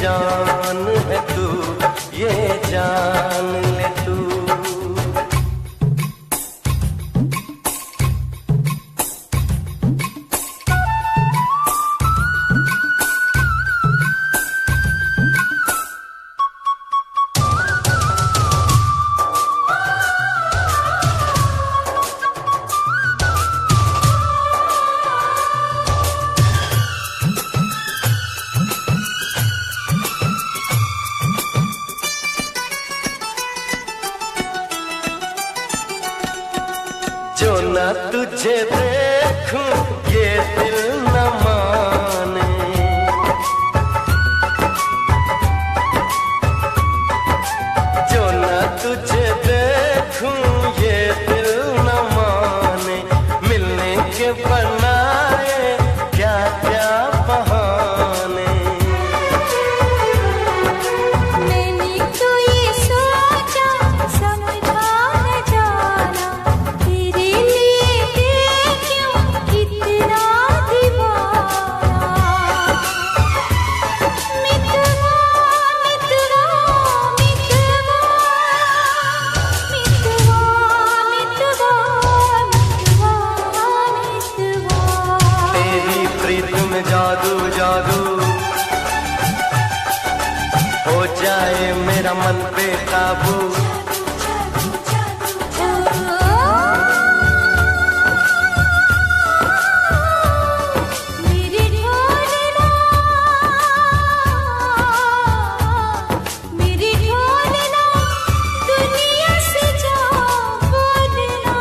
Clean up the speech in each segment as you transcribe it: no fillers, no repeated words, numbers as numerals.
जान है तू, ये जान ले तू। जो न तुझे देखूं ये दिल न माने, जो न तुझे देखूं ये दिल न माने, मिलने के बनाए क्या क्या बहाने। मैंने तो ये सोचा समझा न जाना, तेरे लिए क्यों इतना दीवाना। मितवा मितवा मितवा मितवा मितवा मितवा। तेरी प्रीत में जादू जादू हो जाए मेरा मन बेकाबू। मेरे ढोलना मेरे ढोलना दुनिया से जा बोलना,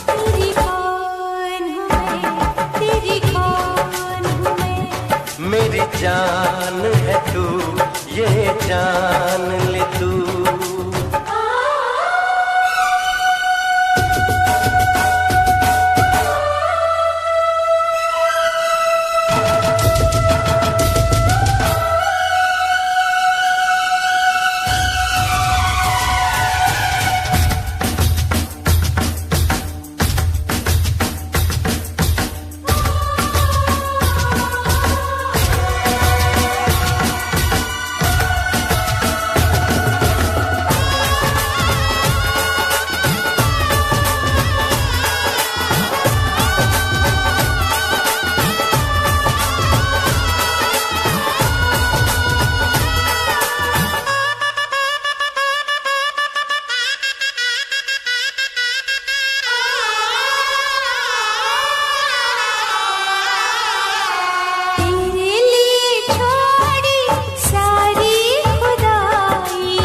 तेरी कौन हूँ मैं, तेरी कौन हूँ मैं। मेरी जान है तू, ये जान ले तू। तेरे लिए छोड़ी सारी खुदाई,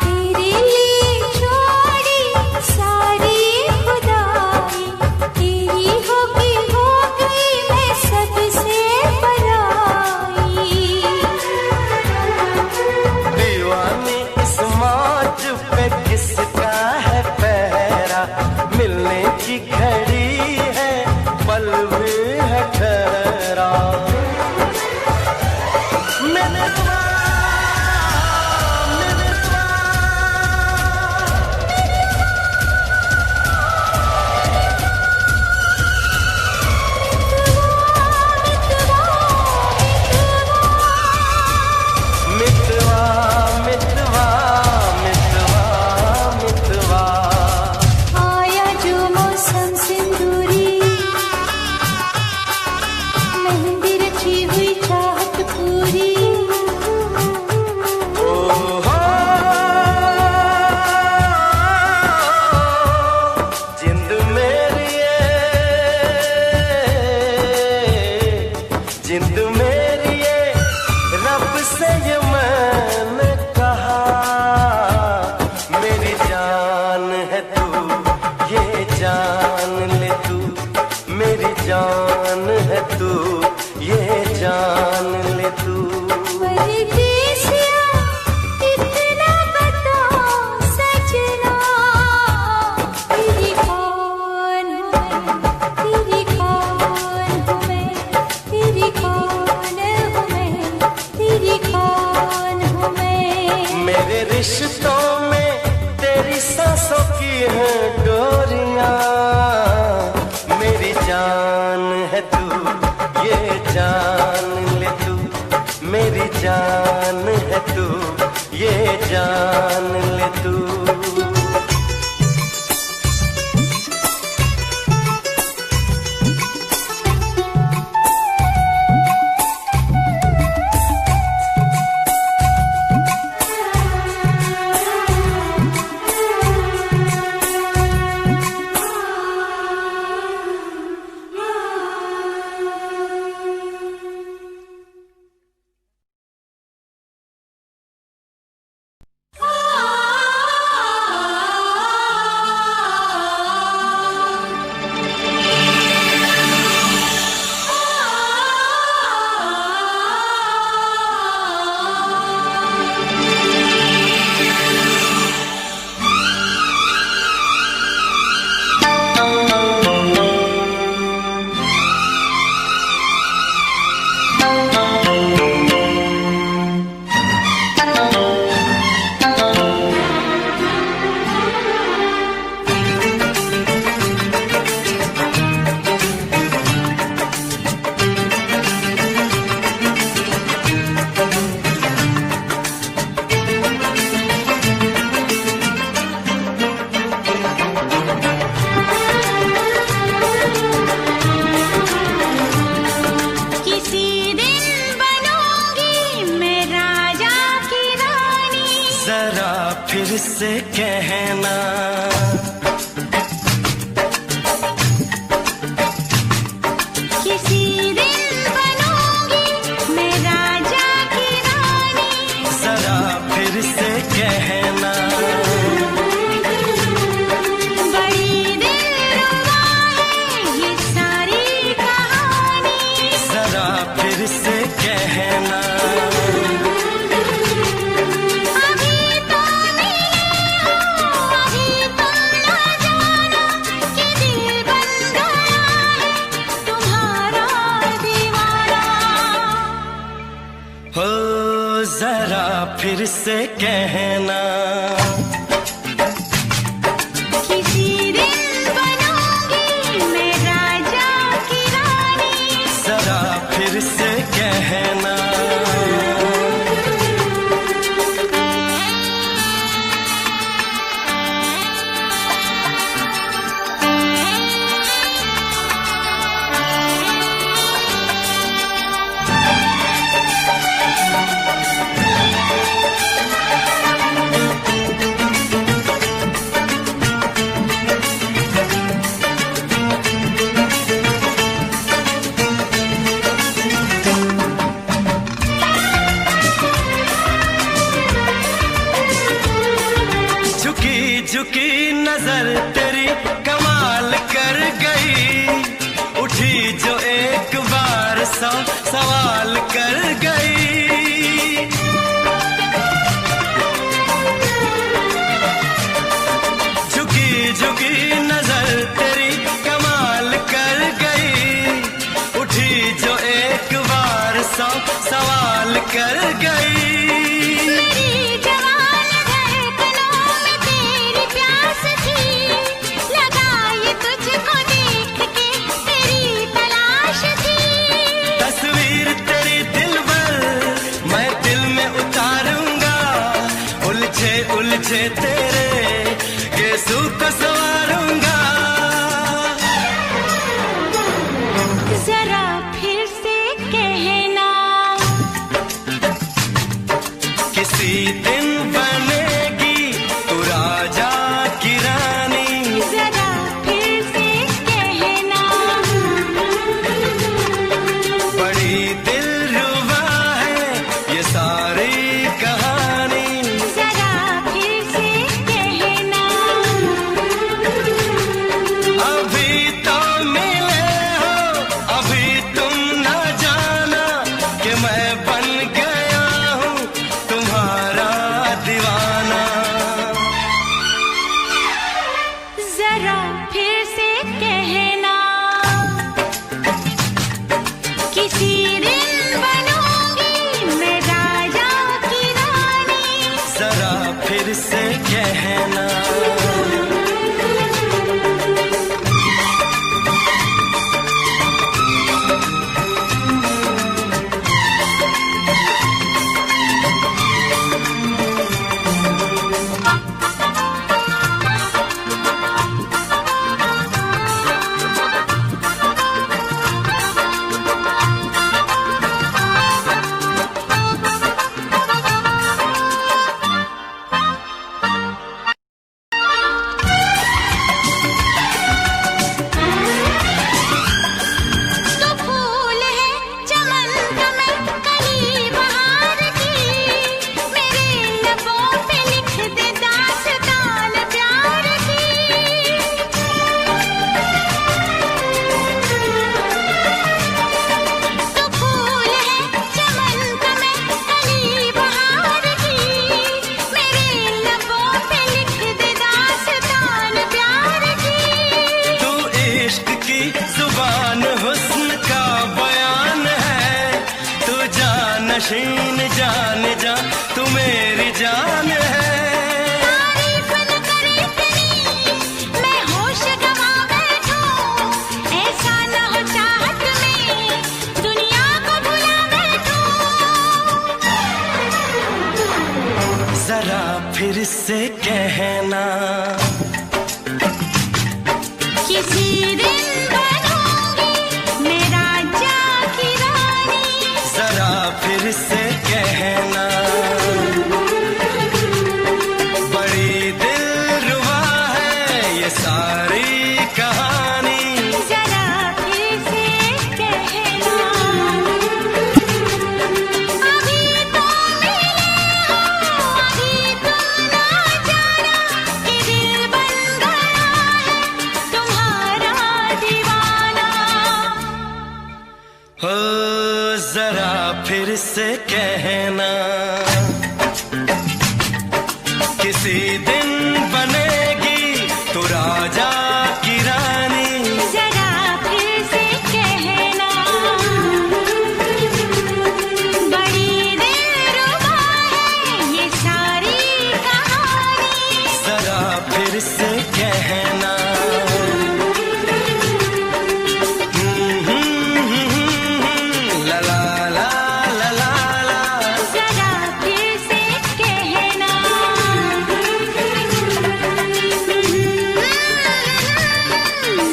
तेरे लिए छोड़ी सारी खुदाई, तेरी हो गई मैं सबसे पराई। दीवानी इस मौज पे किसका है पहरा, मिलने की घड़ी है पल भी है ठहरा। मितवा मितवा मितवा मितवा मितवा मितवा। आया जो मौसम सिंदूरी, मेहंदी रची हुई चाहत पूरी। ओ हो जिंद मेरी ये, जिंद मेरी ये, रब से ये मैंने कहा। मेरी जान है तू, ये जान ले तू। मेरी जान है तू, ये जान ले तू। परदेसिया इतना बता सजना, तेरी कौन हूँ मैं, तेरी कौन हूँ मैं, तेरी कौन हूँ मैं, तेरी कौन हूँ मैं। मेरे रिश्तों में तेरी सांसों की है डोरियां, मेरी जान जान है तू, ये जान ले तू। फिर से कहना, किसी दिन बनूंगी मैं राजा की रानी। जरा फिर से कहना, बड़ी दिलरुबा है ये सारी कहानी। जरा फिर से कहना, जरा फिर से कहना, किसी दिन बनूंगी मैं राजा की रानी। जरा फिर से कहना, झुकी नजर तेरी कमाल कर गई, उठी जो एक बार सौ सवाल कर गई। झुकी झुकी नजर तेरी कमाल कर गई, उठी जो एक बार सौ सवाल कर गई। उलझे तेरे गेसू को संवारूंगा, जरा फिर से कहना, छीन जान जा तू मेरी जान है। तारीफ न करे इतनी मैं होश गवा बैठूं, ऐसा न हो चाहत में दुनिया को भुला बैठूं। जरा फिर से कहना किसी दिन बनूंगी मैं राजा की रानी। जरा फिर से कहना बड़ी दिलरुबा है ये सारी कहानी। जरा फिर से कहना अभी तो मिले हो, अभी तुम ना जाना कि दिल बन गया है तुम्हारा दीवाना। हो जरा फिर से कहना किसी दिन बनेगी तू राजा की रानी। जरा फिर से कहना बड़ी दिलरुबा है ये सारी कहानी। जरा फिर से कहना ला ला ला ला ला ला। जरा फिर से कहना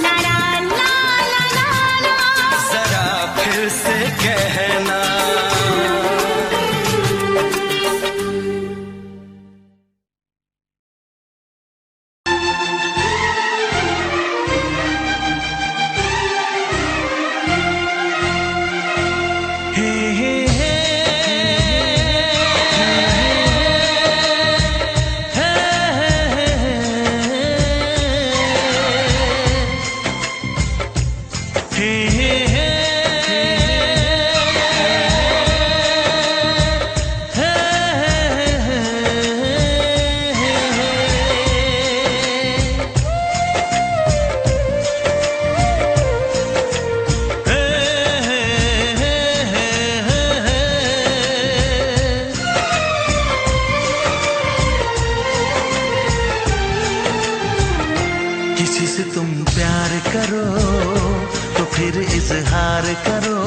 ला ला ला ला ला ला। जरा फिर से कहना हे हे हे किसी से तुम प्यार करो तो फिर इजहार करो,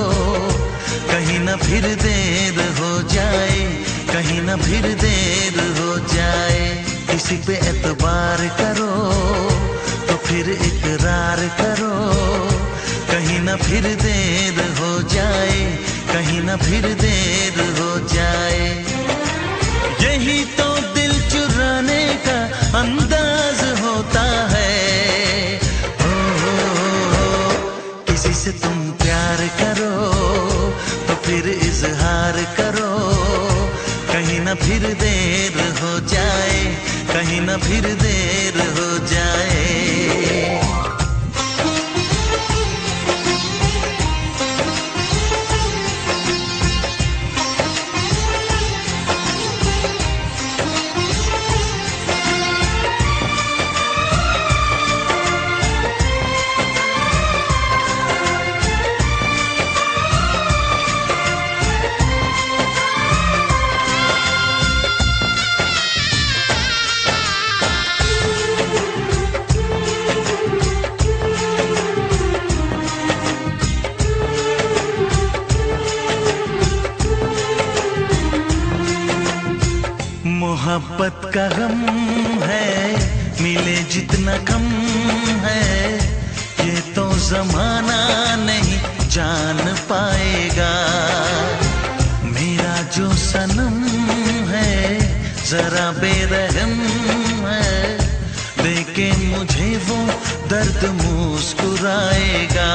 कहीं ना फिर देर हो जाए, कहीं ना फिर देर हो जाए। किसी पे एतबार करो तो फिर इकरार करो, कहीं ना फिर देर हो जाए, कहीं ना फिर देर हो जाए। यही तो दिल चुराने का अंदाज होता है। किसी से तुम प्यार करो तो फिर इजहार करो, कहीं ना फिर देर हो जाए, कहीं ना फिर देर हो जाए। मोहब्बत का गम है मिले जितना कम है, ये तो जमाना नहीं जान पाएगा। मेरा जो सनम है जरा बेरहम है, देखे मुझे वो दर्द मुस्कुराएगा।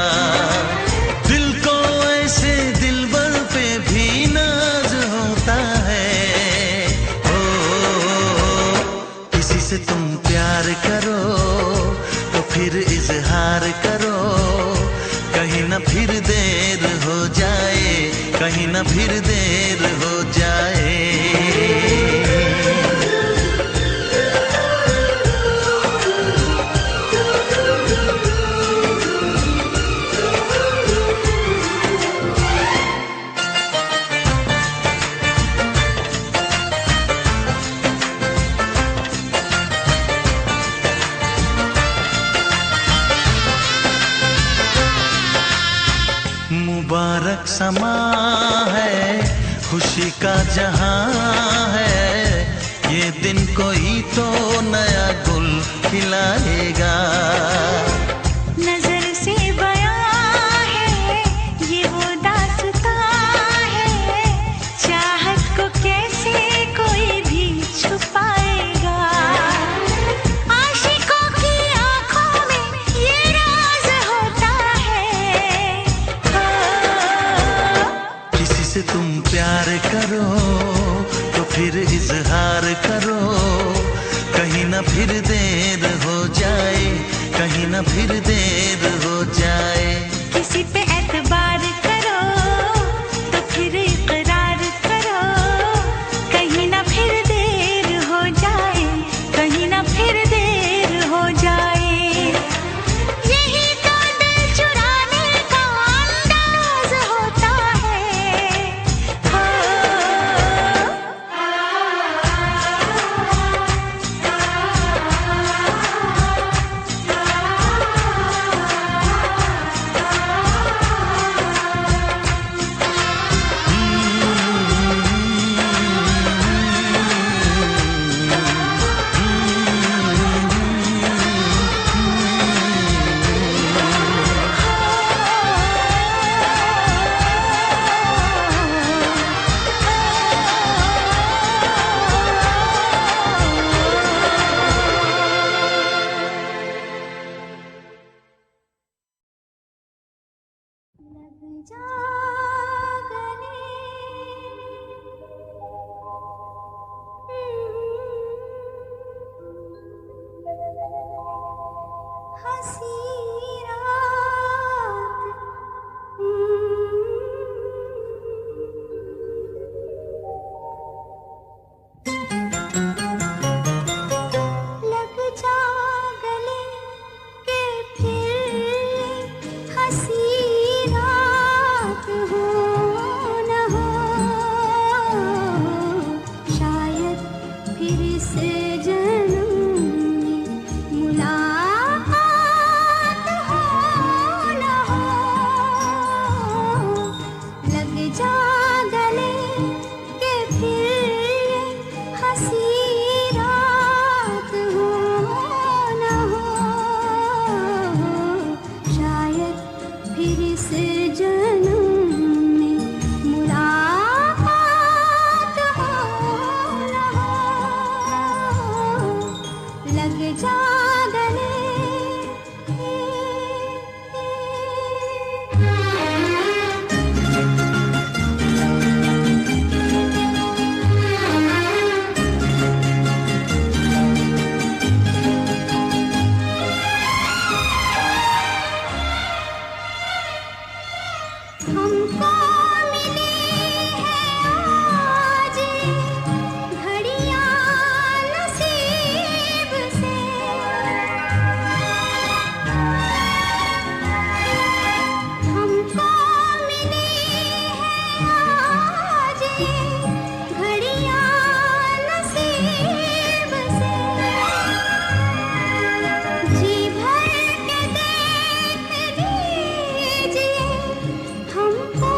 दिल को ऐसे दिलबर पे भी नाज होता है। किसी से तुम प्यार करो तो फिर इजहार करो, कहीं ना फिर देर हो जाए, कहीं ना फिर देर हो जाए। मुबारक समा है, खुशी का जहां है, ये दिन कोई तो नया गुल खिलाएगा। नजर से बयां है ये वो दास्तां है, चाहत को कैसे कोई भी छुपाएगा। आशिकों की आंखों में ये राज होता है। किसी से तुम प्यार करो तो फिर इजहार करो, कहीं ना फिर देर हो जाए, कहीं ना फिर देर हो जाए। किसी पे एतबार करो तो फिर इकरार करो, कहीं ना फिर देर हो जाए, कहीं ना फिर देर हो जाए। यही तो दिल चुराने का अंदाज होता है। हो लग जा गले, हंसी रात, लग जा गले के फिर हंसी रात हो न हो, शायद फिर से जन्म में मुलाकात हो न हो। लग जा गले के फिर हंसी रात हो न हो, शायद फिर से जन्म में मुलाकात हो न हो। लग जा गले। हमको मिली है आज घड़ियां नसीब से, हमको मिली है आज घड़ियां नसीब से। जी भर के देख लीजिए हमको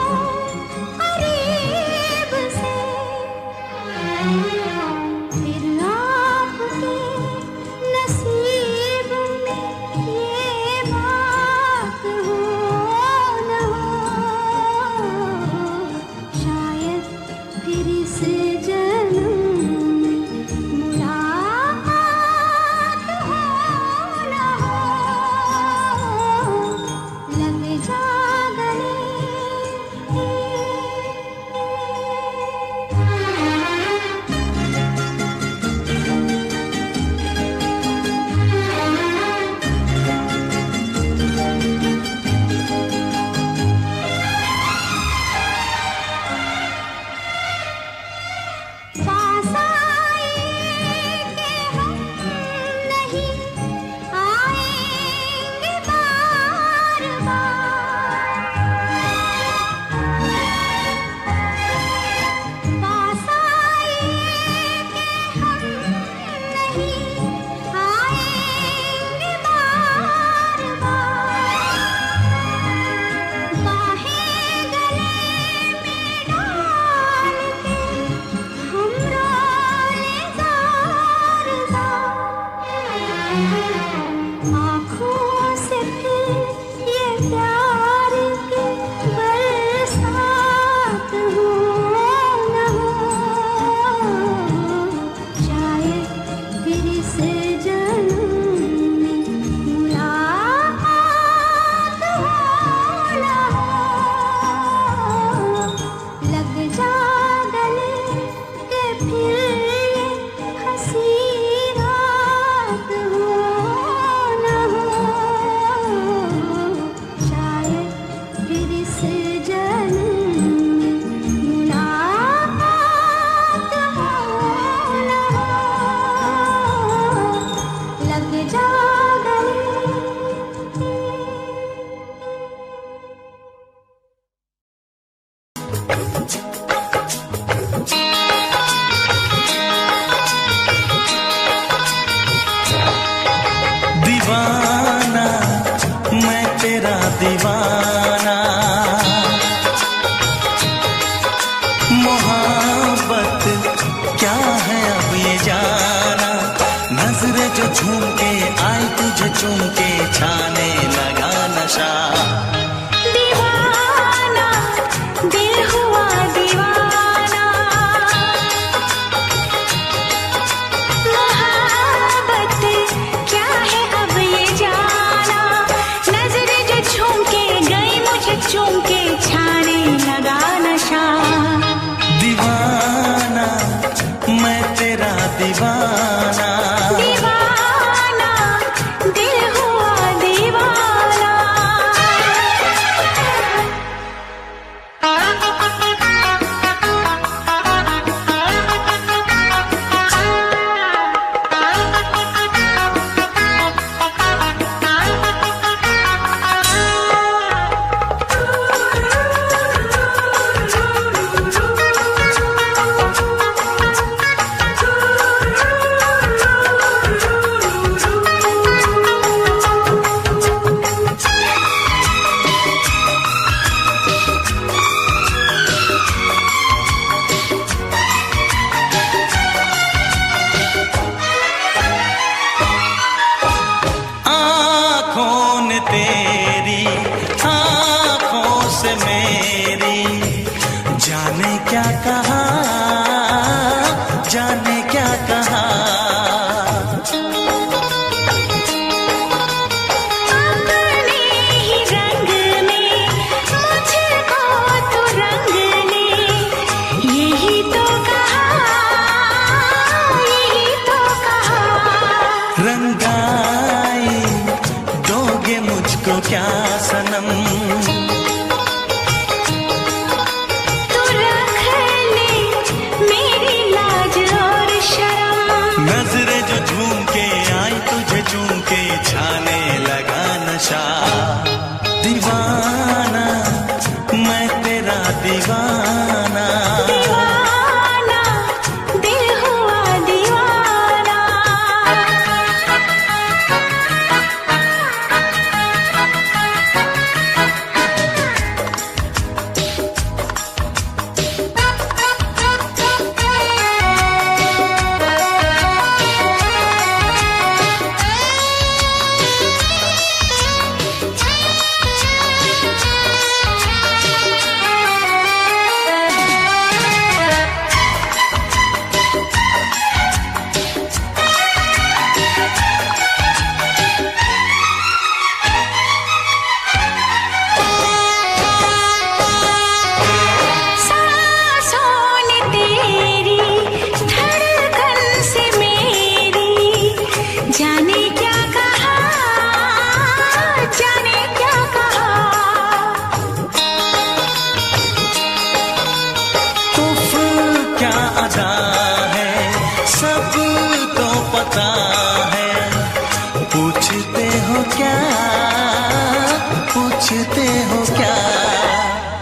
पूछते हो क्या?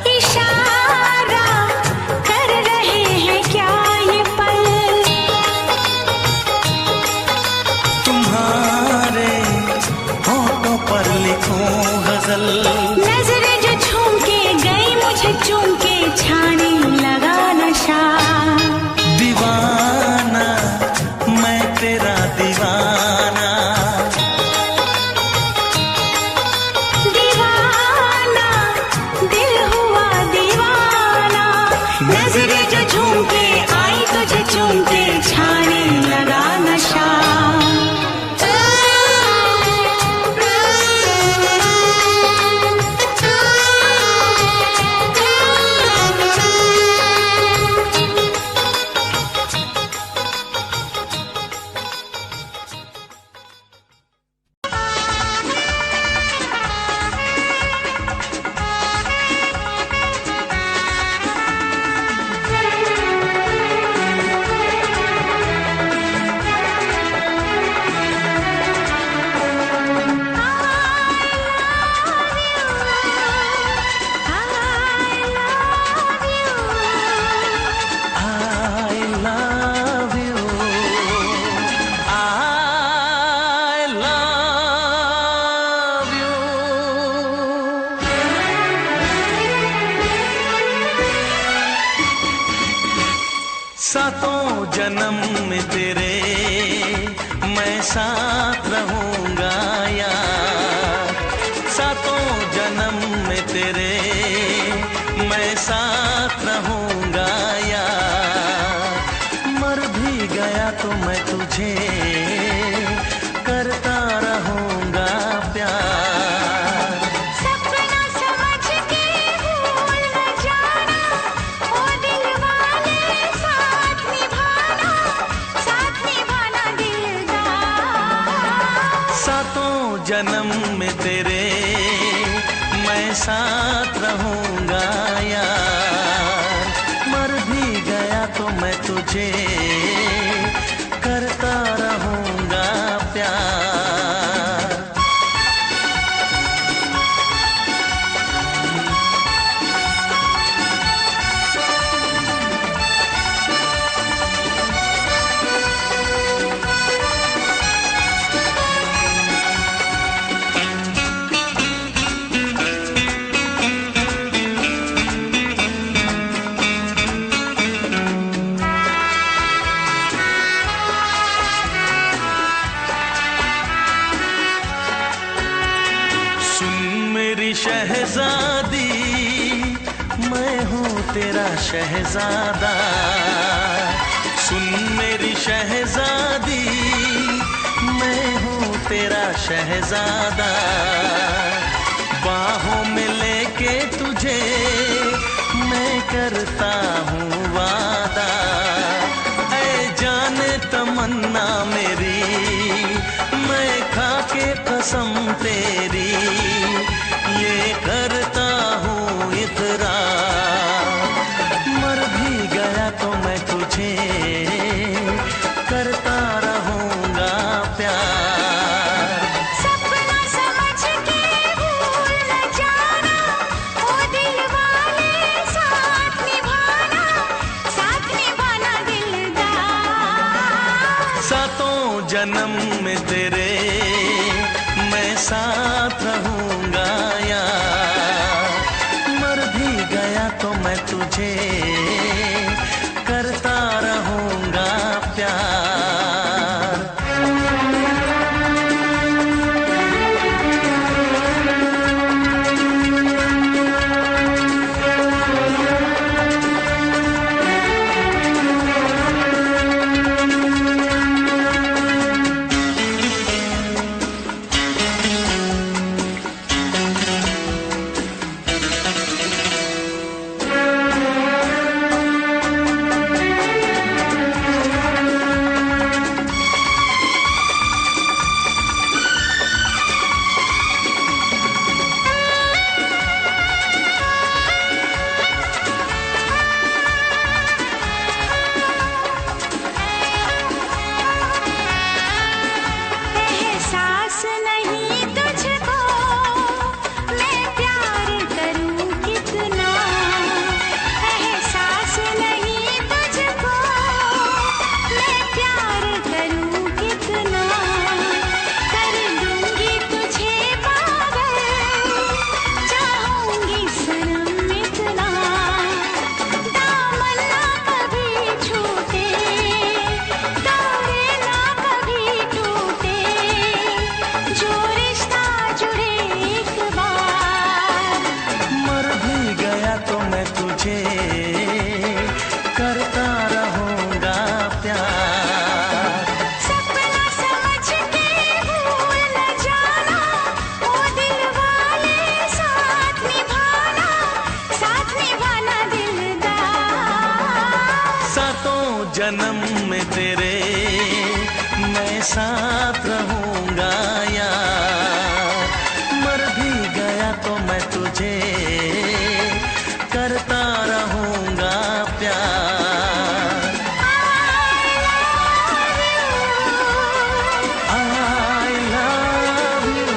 इशारा कर रहे हैं क्या ये पल? तुम्हारे होठों पर लिखूं गजल। नजरें जो झूम के गई मुझे चूम के छाने लगा नशा। दीवाना मैं तेरा दीवाना, दीवाना दिल हुआ दीवाना। नजरें जो झूम के आई तुझे चूम के छाने लगा नशा। सातों जन्म में तेरे मैं साथ रहूंगा यार। सातों जन्म में तेरे मैं साथ रहूंगा यार। मर भी गया तो मैं तुझे करता रहूंगा प्यार। सपना समझ के भूल न जाना, ओ दिल वाले साथ निभाना दिलदार। सातों जन्म में तेरे मैं साथ रहूंगा यार। मर भी गया तो मैं तुझे करता रहूंगा प्यार। शहजादी मैं हूँ तेरा शहजादा। सुन मेरी शहजादी मैं हूँ तेरा शहजादा। बाहों में लेके तुझे मैं करता हूँ वादा। ऐ जाने तमन्ना मेरी मैं खा के कसम तेरी ये करता हूँ इकरार। मर भी गया तो मैं तुझे करता रहूंगा प्यार। सपना समझ के भूल न जाना, ओ दिल वाले साथ निभाना दिलदार। सातों जन्म में तेरे मैं साथ रहूंगा यार। मर भी गया तो मैं तुझे करता रहूंगा प्यार। जन्म में तेरे मैं साथ रहूंगा यार, मर भी गया तो मैं तुझे करता रहूंगा प्यार। I love you,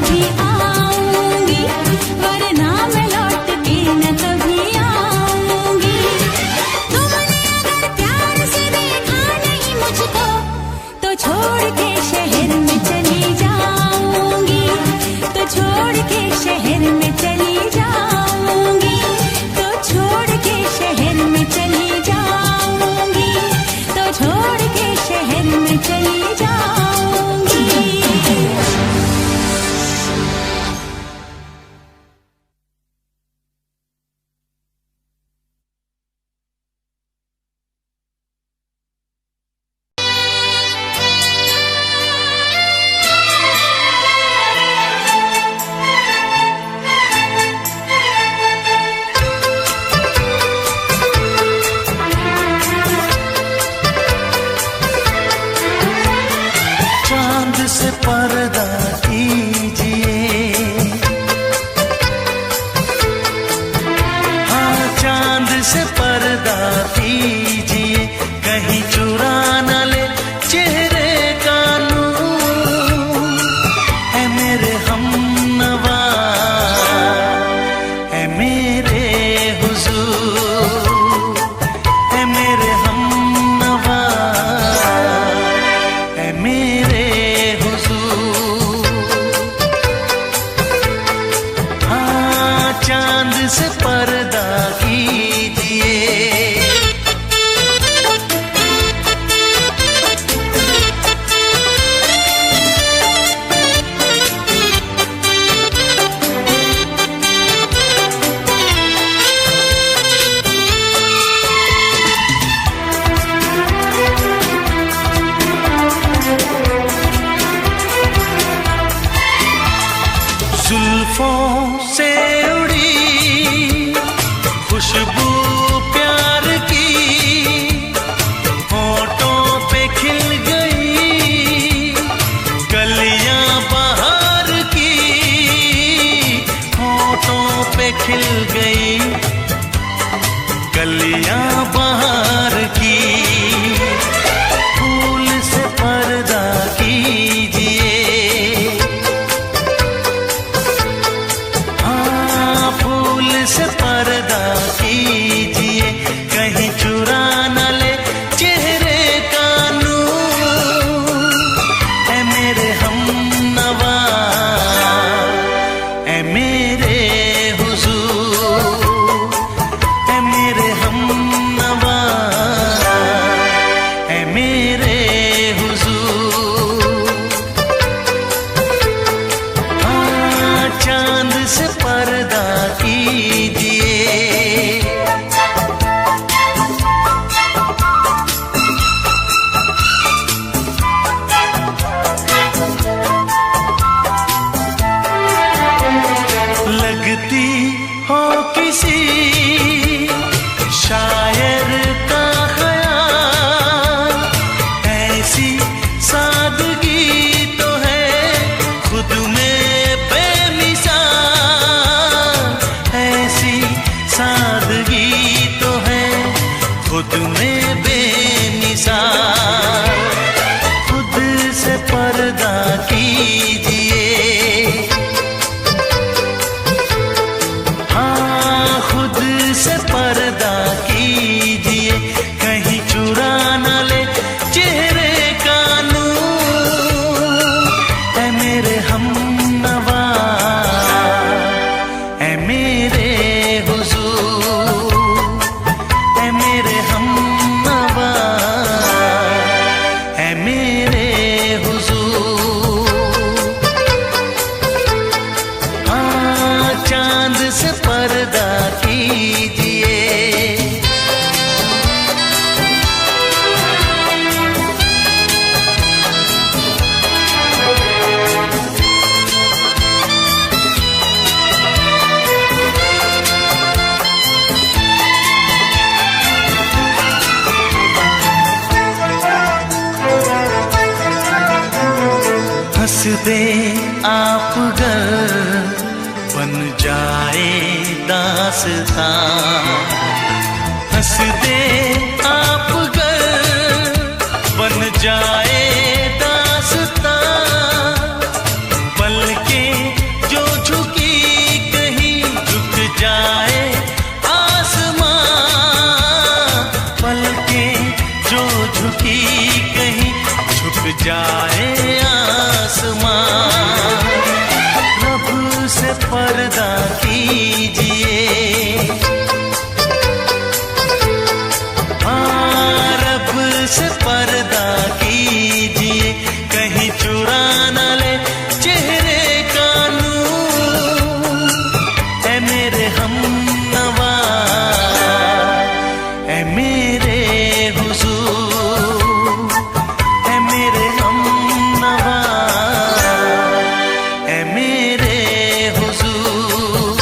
भी आऊंगी, वरना मैं लौट के न कभी आऊंगी। तुमने अगर प्यार से देखा नहीं मुझको, तो छोड़ के शहर में चली जाऊंगी, तो छोड़ के शहर में चली जाऊंगी, तो छोड़ के शहर में चली जाऊंगी, तो छोड़ के शहर में चली जाऊंगी। चांद से पर्दा कीजिए, हाँ चांद से पर्दा कीजिए, कहीं चुरा न ले चेहरे का नूर। है मेरे हमनवा, है मेरे हुजूर, है मेरे हमनवा, है मेरे हुजूर। हाँ चांद से पर्दा कीजिए। जुल्फों से उड़ी खुशबू प्यार की, होठों पे खिल गई कलियां बहार की, होठों पे खिल गई कलियां बहार की। फूल से पर्दा कीजिए, से पर्दा कीजिए, कहीं चुरा न ले चेहरे का नूर। है मेरे हमनवा, है मेरे हुजूर, है मेरे हमनवा, है मेरे हुजूर। हाँ चांद से पर्दा कीजिए। लगती हो किसी शायर का ख्याल, ऐसी सादगी तो है खुद में बेमिसाल, ऐसी सादगी तो है खुद में बेमिसाल। खुद से पर्दा कीजिए, हाँ खुद से पर्दा कीजिए, कहीं चुरा न ले चेहरे का नूर। है मेरे हमनवा, है मेरे हुजूर, है मेरे हमनवा, है मेरे हुजूर। हाँ चांद से पर्दा कीजिए। हंस दे आप गर बन जाए दास्तां, हंस दे आप गर बन जाए दास्तां, पलकें चुरा न ले चेहरे का नूर। ऐ मेरे हमनवा, ऐ मेरे हुजूर, ऐ मेरे हमनवा, ऐ मेरे हुजूर।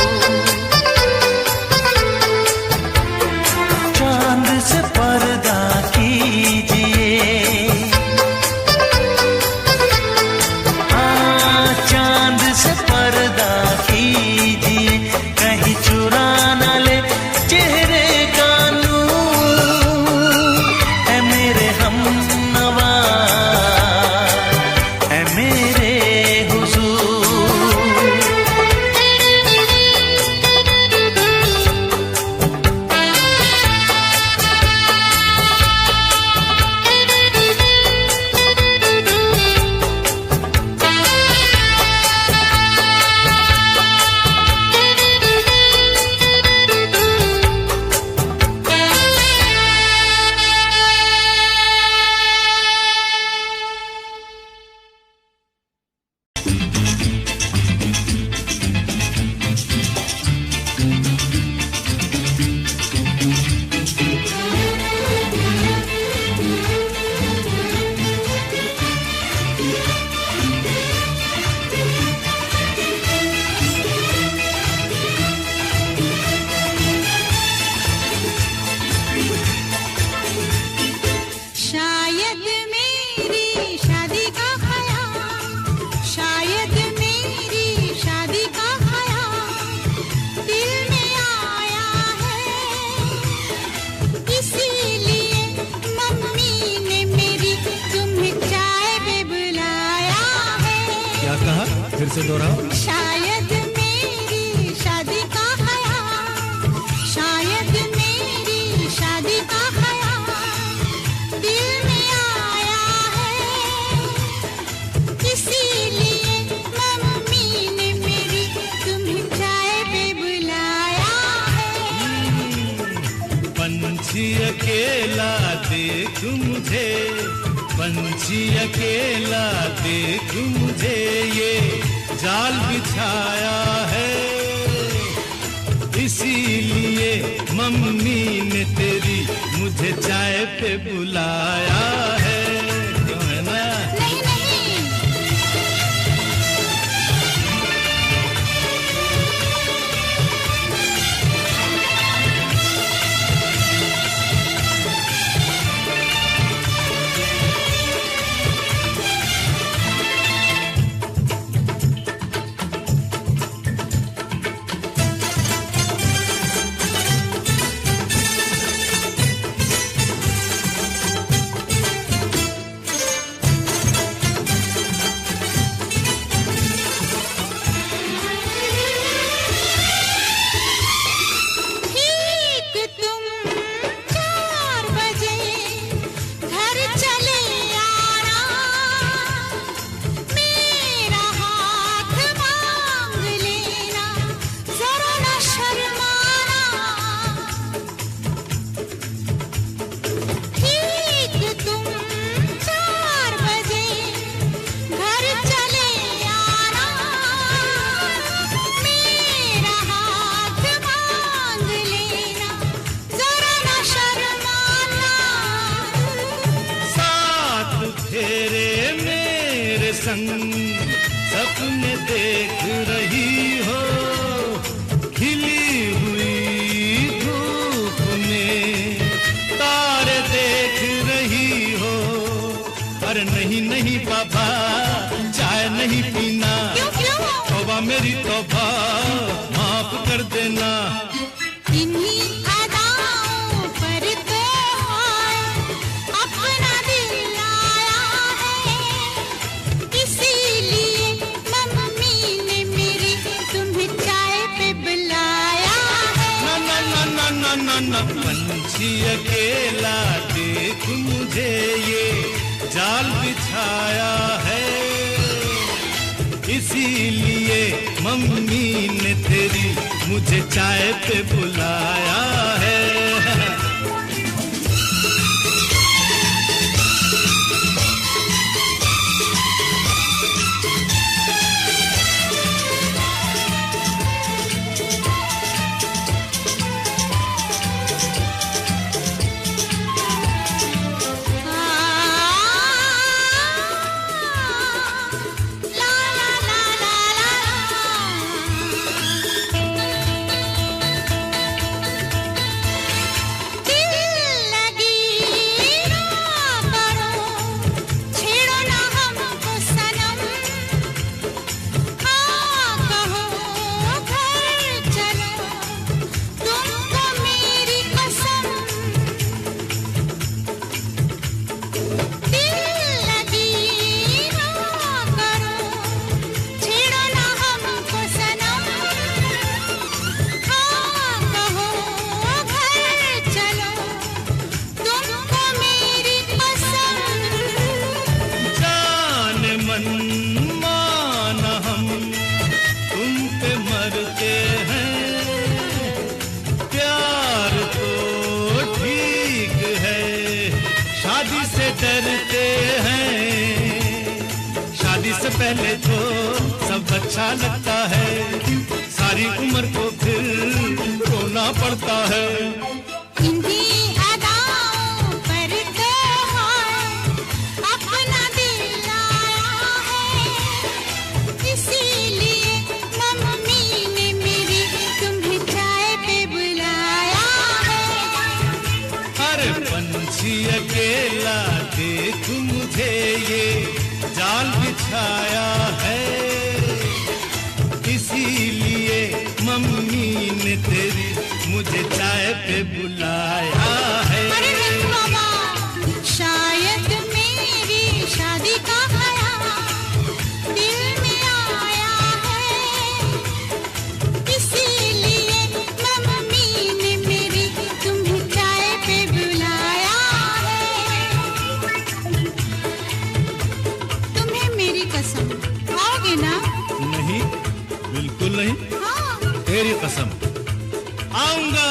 चांद से पर्दा कीजिए, चांद से पर्दा कीजिए, कहीं चुरा न ले चेहरे का नूर। ऐ मेरे हमनवा, ऐ मेरे हुजूर। शायद मेरी शादी का ख्याल, शायद मेरी शादी का ख्याल दिल में आया है, इसीलिए मम्मी ने मेरी तुम्हें चाय पे बुलाया है। क्या कहा? फिर से दोहराओ। शायद मेरी शादी का ख्याल, शायद मेरी शादी का ख्याल दिल में आया है, इसीलिए मम्मी ने मेरी तुम्हें चाय पे बुलाया है। पंछी अकेला देख मुझे, पंछी अकेला देख मुझे, ये जाल बिछाया है, इसीलिए मम्मी ने तेरी मुझे चाय पे बुलाया है। क्यों है ना? नहीं नहीं, ठीक तुम 4 बजे घर चले आना, मेरा हाथ मांग लेना, जरा न शर्माना। ठीक तुम 4 बजे घर चले आना, मेरा हाथ मांग लेना, जरा न शर्माना। साथ फेरे मेरे संग सपने देख रही हो, खिली हुई धूप में तारे देख रही हो। अरे नहीं नहीं पापा, चाय नहीं पीना, क्यों क्यों? तौबा मेरी तौबा, माफ कर देना। इन्हीं अदाओं पर तो हाय अपना दिल लाया है, इसीलिए मम्मी ने मेरी तुम्हें चाय पे बुलाया है। ना ना ना ना ना ना, पंछी अकेला देख मुझे, ये जाल बिछाया है, इसीलिए मम्मी ने तेरी मुझे चाय पे बुलाया है। पहले तो सब अच्छा लगता है, सारी उम्र को फिर रोना पड़ता है। इन्हीं अदाओं पर तो अपना दिल आया है, इसीलिए मम्मी ने मेरी तुम्हें चाय पे बुलाया है। अरे पंछी अकेला देख मुझे ये जाल बिछाया है, इसीलिए मम्मी ने तेरी मुझे चाय पे बुलाया है। अरे नहीं बाबा, शायद मेरी शादी का ख्याल दिल में आया है, इसीलिए मम्मी ने मेरी तुम्हें चाय पे बुलाया है। तुम्हें मेरी कसम, आओगे ना? नहीं, बिल्कुल नहीं, हाँ। तेरी कसम, आऊंगा।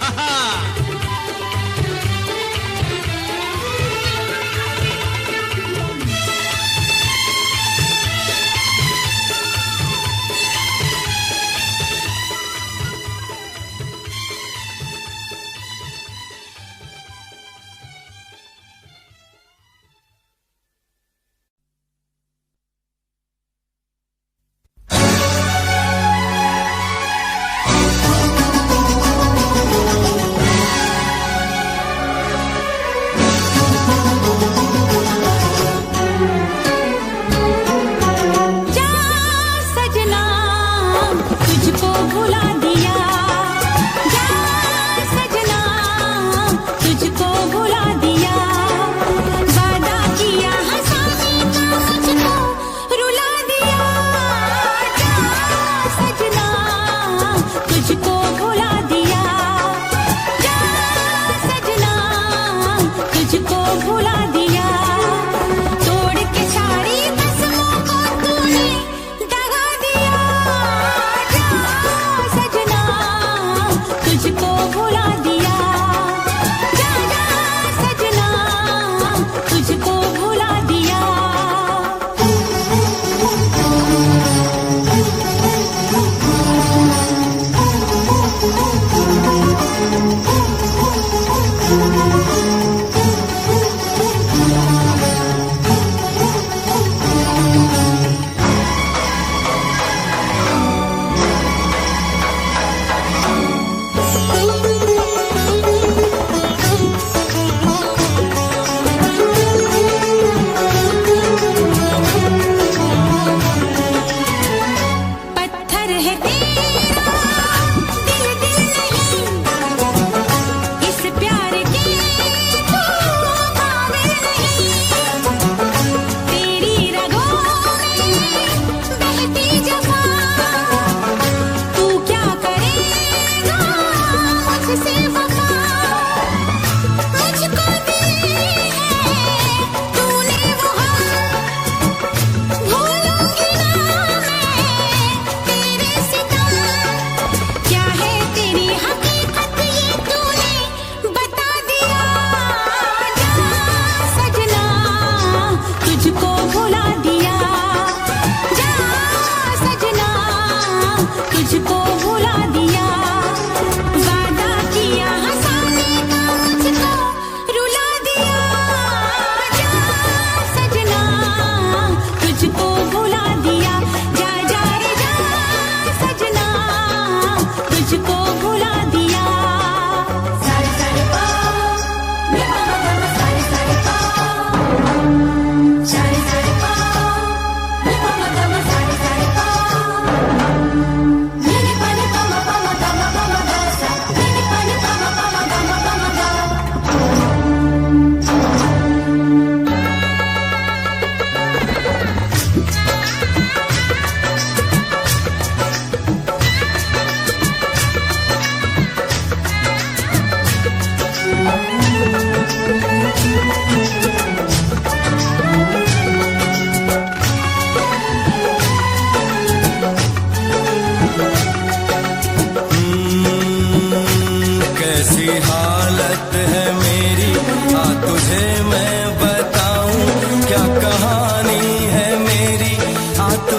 हा हा।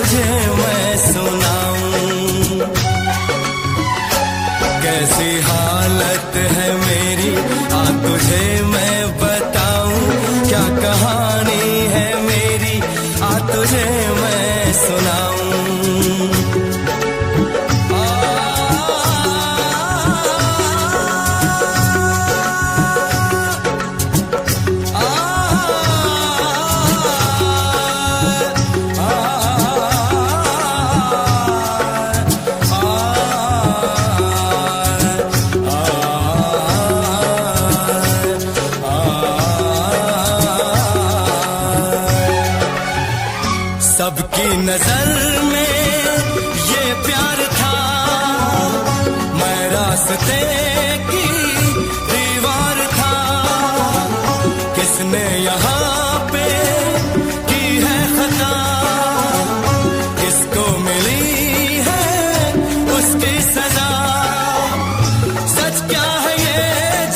तुझे मैं सुनाऊं, कैसी हालत है मेरी आ तुझे मैं बताऊं, क्या कहानी है मेरी आ तुझे मैं सुनाऊं। सबकी नजर में ये प्यार था, मैं रास्ते की दीवार था, किसने यहाँ पे की है खता, किसको मिली है उसकी सजा, सच क्या है ये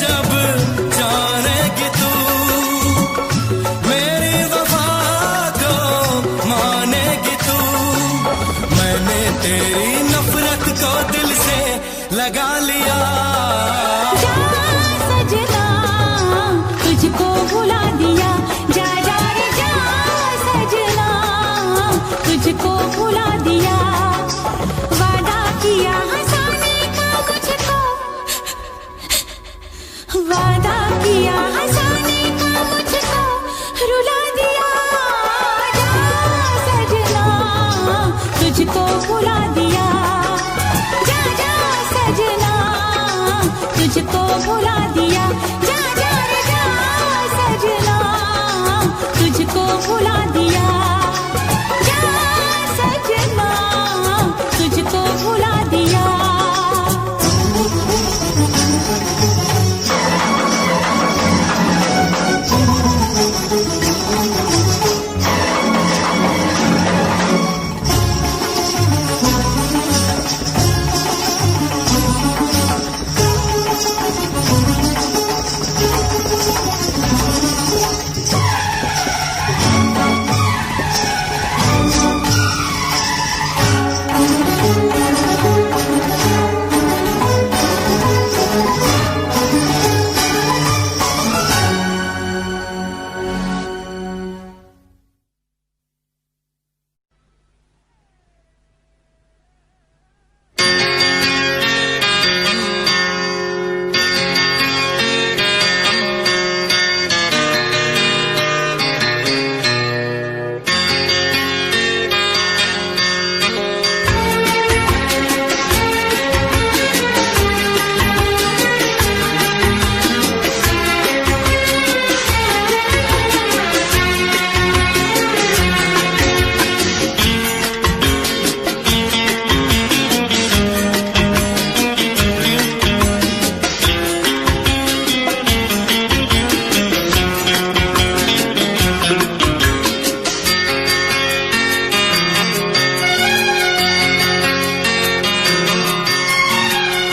जब जानेगी तू, मेरी वफा को मानेगी तू, मैंने तेरी नफरत को दिल से लगा लिया। जा सजना तुझको भुला दिया, जा जा रे जा सजना तुझको भुला दिया, वादा किया हंसाने का मुझको, वादा किया हंसाने का मुझको रुला दिया, जा सजना तुझको भुला दिया, जा जा सजना तुझको भुला दिया, जा जा रे जा सजना तुझको भुला दिया, जा सजना तुझको भुला दिया।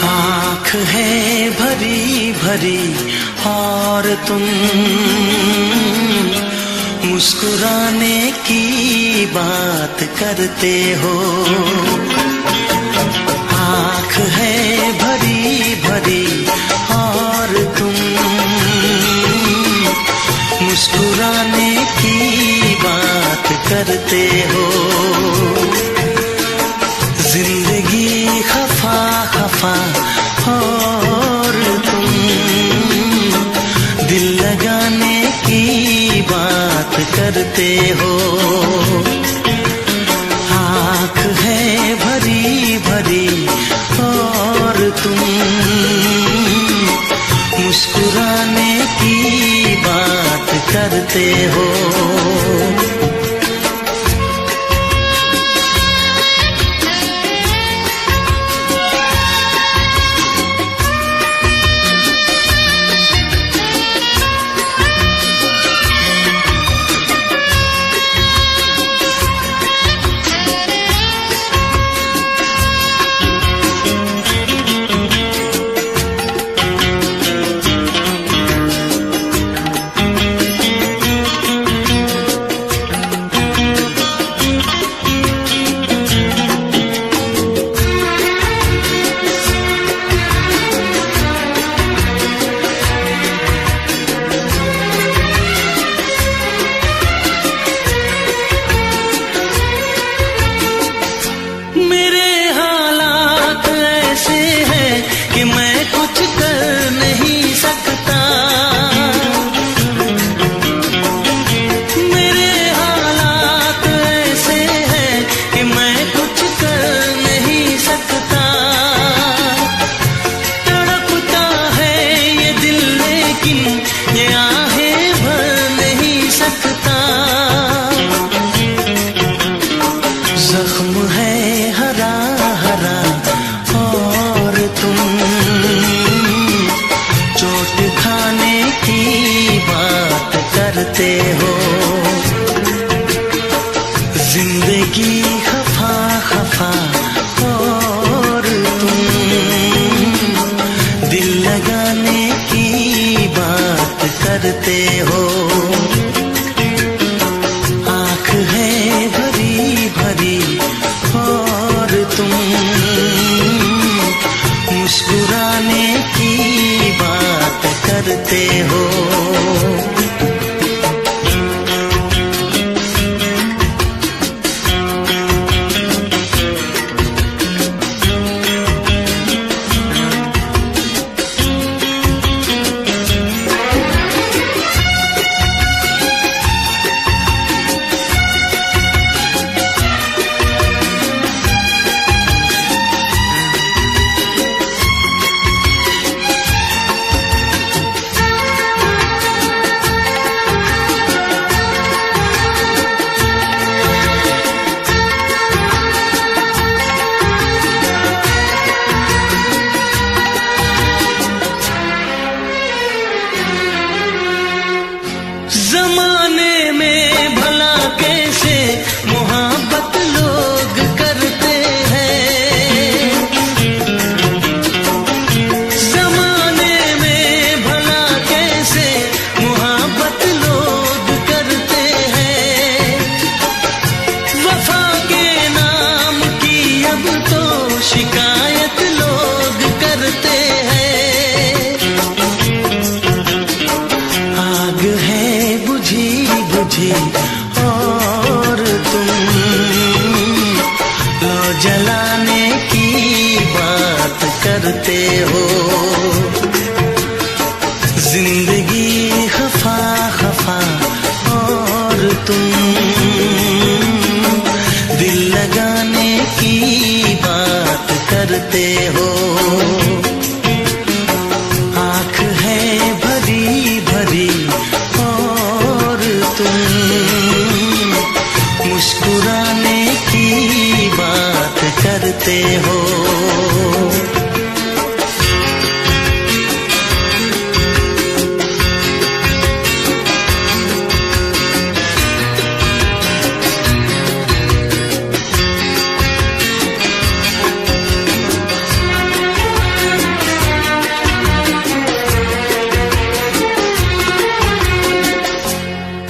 आँख है भरी भरी और तुम मुस्कुराने की बात करते हो, आँख है भरी भरी और तुम मुस्कुराने की बात करते हो, जिंदगी खफा खफा और तुम दिल लगाने की बात करते हो, आँख है भरी भरी और तुम मुस्कुराने की बात करते हो। करते हो। जिंदगी खफा खफा और तुम दिल लगाने की बात करते हो। आँख है भरी भरी और तुम मुस्कुराने की बात करते हो। जमाने में भला कैसे मोहब्बत लोग करते हैं। जमाने में भला कैसे मोहब्बत लोग करते हैं। वफा के नाम की अब तो शिकायत लोग करते हैं। आग है बुझी बुझी और तुम लो जलाने की बात करते हो। जिंदगी खफा खफा और तुम दिल लगाने की बात करते हो। आँख है भरी भरी और तुम मुस्कुराने की बात करते हो।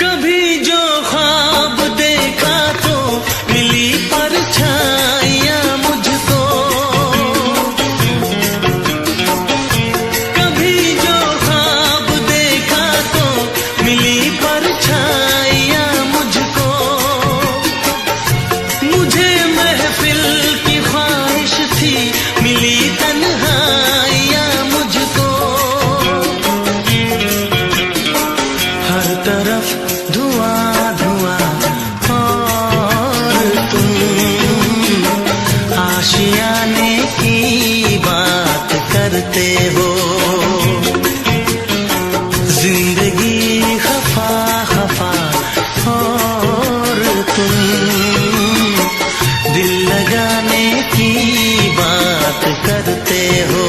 कभी जो ख्वाब देखा तो मिली परछाइयाँ मुझको। कभी जो ख्वाब देखा तो मिली परछाइयाँ मुझको। मुझे महफिल की ख्वाहिश थी मिली तन्हाइयाँ मुझको। हर तरफ धुआं धुआं और तुम आशियाने की बात करते हो। जिंदगी खफा खफा और तुम दिल लगाने की बात करते हो।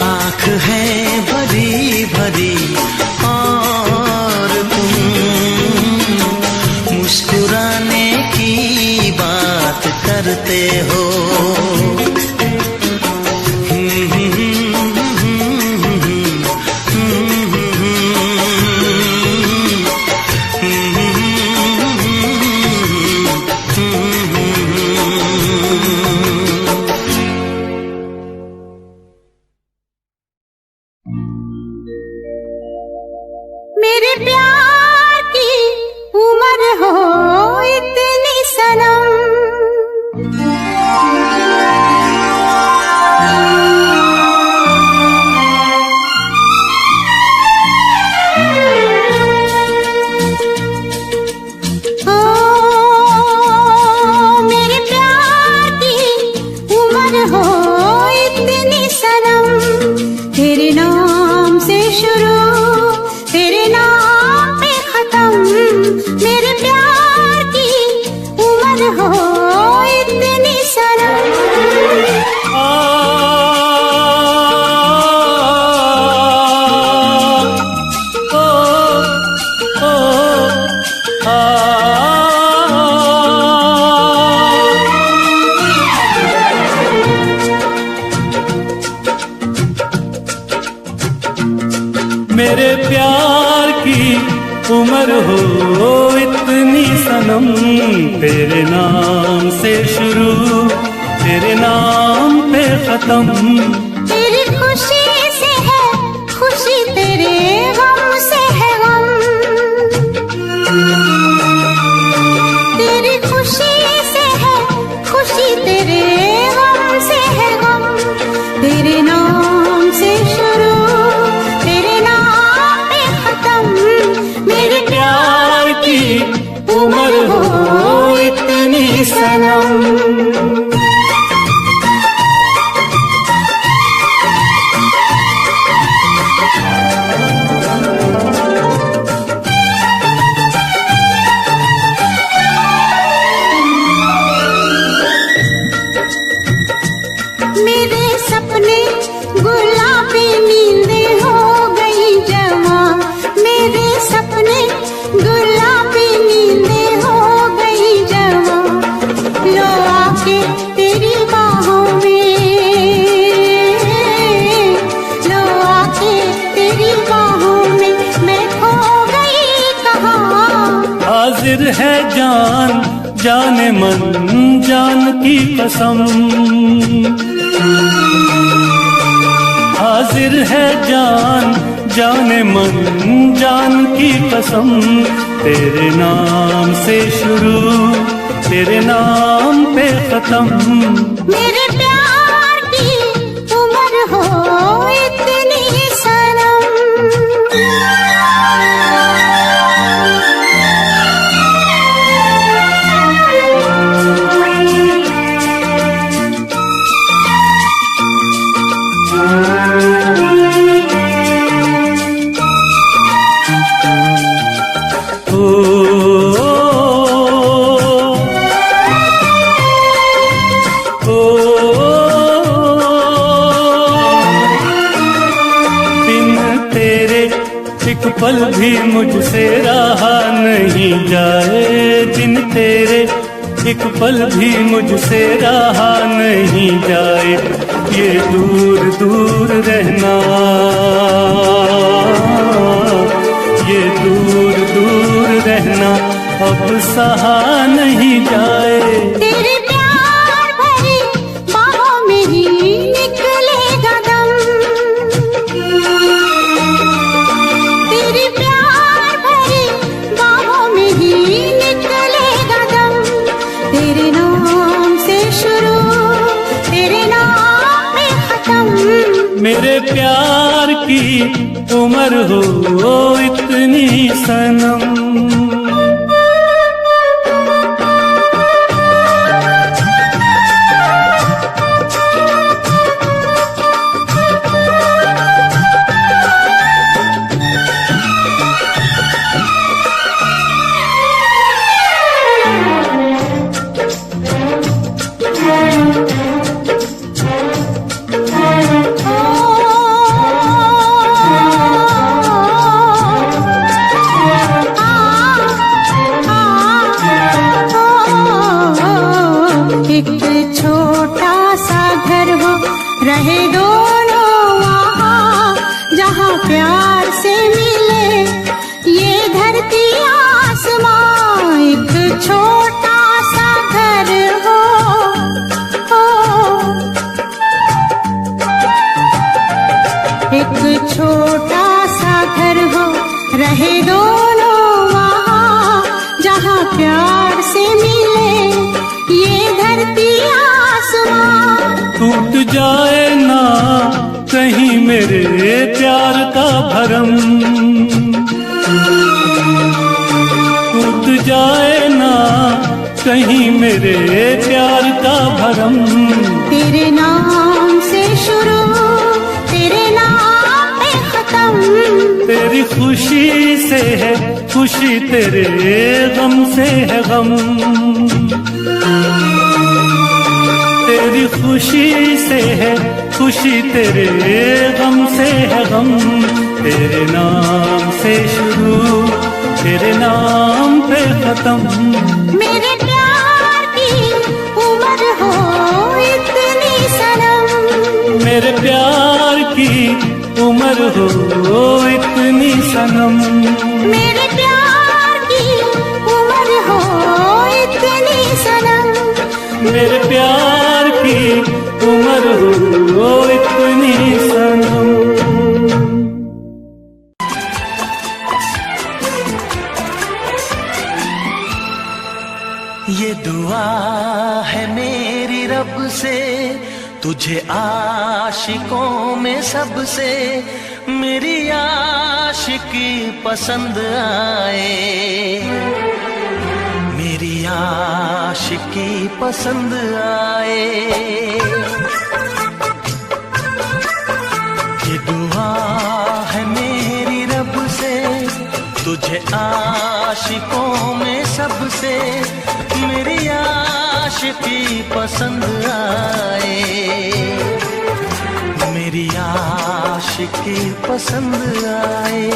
आँख है भरी भरी और तुम मुस्कुराने की बात करते हो। मेरे प्यार की उम्र हो इतनी सनम, उम्र हो इतनी सनम, तेरे नाम से शुरू तेरे नाम पे खत्म। तेरी खुशी से है खुशी, तेरे गम से है गम। तेरी खुशी से है खुशी, तेरे गम से है गम। तेरे नाम से शुरू तेरे नाम पे खत्म। मेरे प्यार की उम्र हो इतनी सनम। मेरे सपने गुलाबी नींदें हो गई जवां। मेरे सपने गुलाबी नींदें हो गई जवां। लो आके तेरी बाहों में, लो आके तेरी बाहों में मैं खो गई कहाँ। हाजिर है जान जाने मन जान की कसम, हाजिर है जान जाने मन जान की कसम। तेरे नाम से शुरू तेरे नाम पे खत्म। मेरे प्यार की उम्र हो इतनी सनम। एक पल भी मुझसे रहा नहीं जाए, दिन तेरे एक पल भी मुझसे रहा नहीं जाए। ये दूर दूर रहना, ये दूर दूर रहना अब सहा नहीं जाए। तेरे प्यार भरी बाहों में ही निकलेगा दम। तेरे प्यार भरी बाहों में ही निकलेगा दम। तेरे नाम से शुरू तेरे नाम पे खत्म। मेरे प्यार की उम्र हो इतनी सनम। रहे दोनों वहाँ जहाँ प्यार से मिले ये धरती आसमां। एक छोटा सा घर हो, एक छोटा सा घर हो, रहे दोनों वहाँ जहाँ प्यार से मिले ये धरती आसमां। टूट जाए ना कहीं मेरे प्यार का भरम, टूट जाए ना कहीं मेरे प्यार का भरम। तेरे नाम से शुरू तेरे नाम पे खत्म। तेरी खुशी से है खुशी, तेरे गम से है गम। तेरी खुशी से है खुशी, तेरे गम से है गम। तेरे नाम से शुरू तेरे नाम पे खत्म। मेरे प्यार की उम्र हो इतनी सनम। मेरे प्यार की उम्र हो इतनी सनम। मेरे प्यार दुआ है मेरी रब से, तुझे आशिकों में सबसे मेरी आशिकी पसंद आए, मेरी आशिकी पसंद आए। ये दुआ है मेरी रब से, तुझे आशिकों में सबसे मेरी आशिकी पसंद आए, मेरी आशिकी पसंद आए।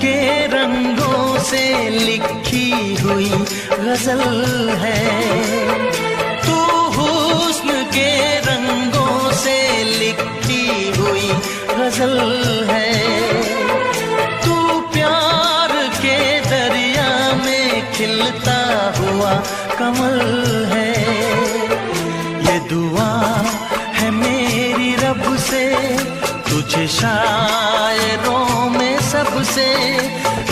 के रंगों से लिखी हुई गजल है, तू हुस्न के रंगों से लिखी हुई गजल है, तू प्यार के दरिया में खिलता हुआ कमल है। ये दुआ है मेरी रब से, तुझे शायरों में सबसे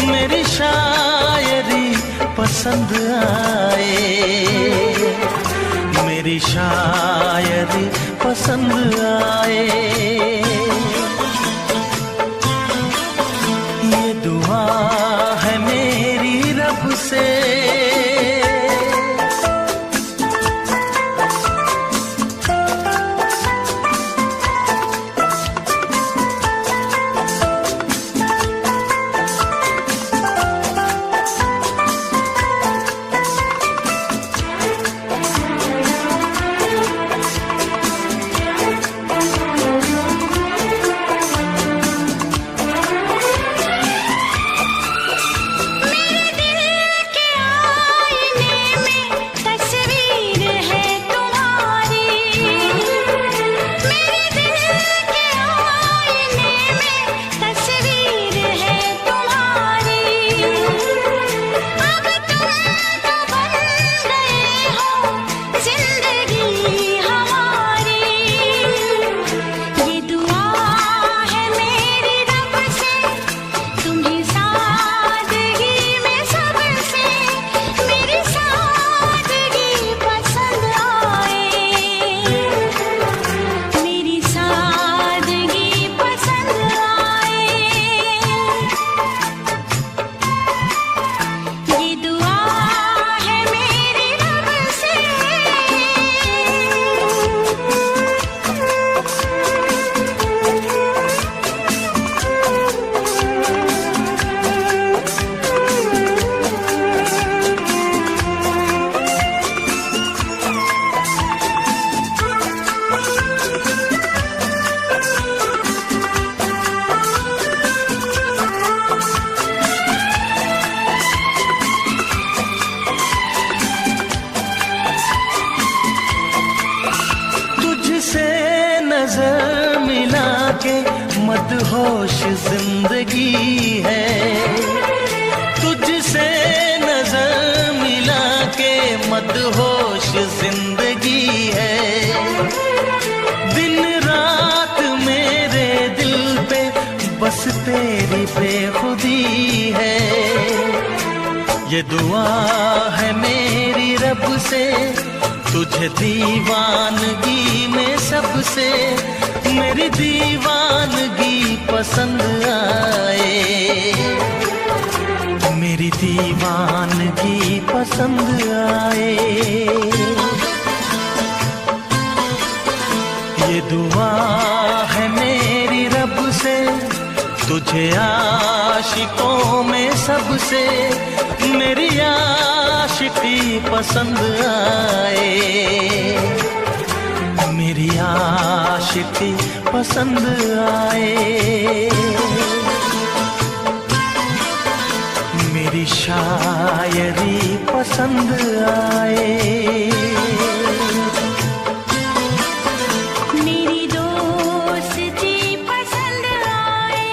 मेरी शायरी पसंद आए, मेरी शायरी पसंद आए। ये दुआ है मेरी रब से। नजर मिला के मदहोश जिंदगी है, तुझसे नजर मिला के मदहोश जिंदगी है। दिन रात मेरे दिल पे बस तेरी बेखुदी है। ये दुआ है मेरी रब से, तुझे दीवानगी में सबसे मेरी दीवानगी पसंद आए, मेरी दीवानगी पसंद आए। ये दुआ है मेरी रब से, तुझे मुझे आशिकों में सबसे मेरी आशिकी पसंद आए, मेरी आशिकी पसंद आए, मेरी शायरी पसंद आए, मेरी दोस्ती पसंद आए।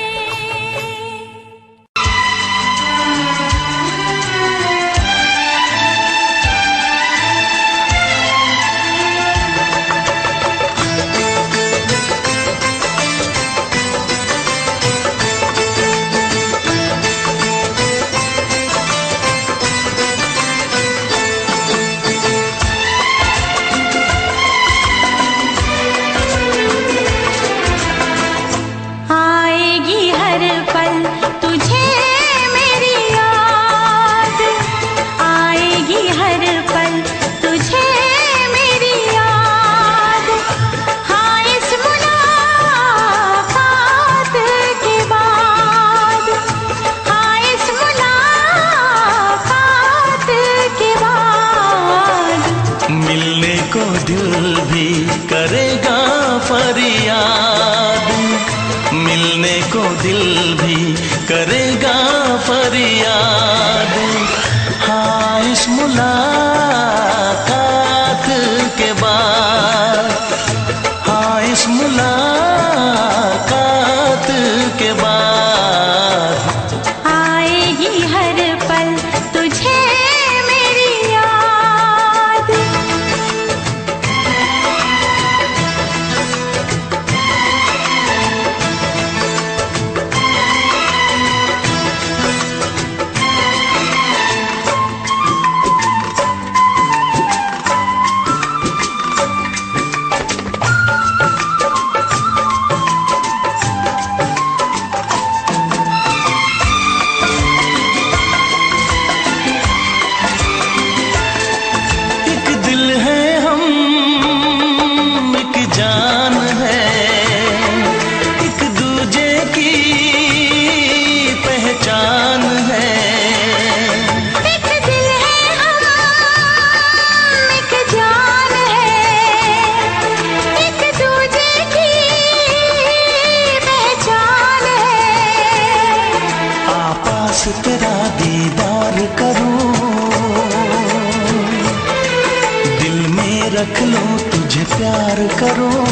आएगी हर पल तुझे मेरी याद, आएगी हर पल तुझे मेरी याद। हाँ इस मुलाकात के बाद, हाँ इस मुलाकात के बाद मिलने को दिल भी करेगा फरियाद, मिलने को दिल भी करेगा फरियाद। हाँ इस मुलाकात के बाद, हाँ इस मुलाकात के बाद आएगी हर पल तुझे मेरी याद। एक दिल है हम, एक जान है, एक दूजे की पहचान है। एक दिल है हम, एक जान है, एक दूजे की पहचान है। आपास तेरा दीदार करूं, दिल में रख लूं तुझे प्यार करूं,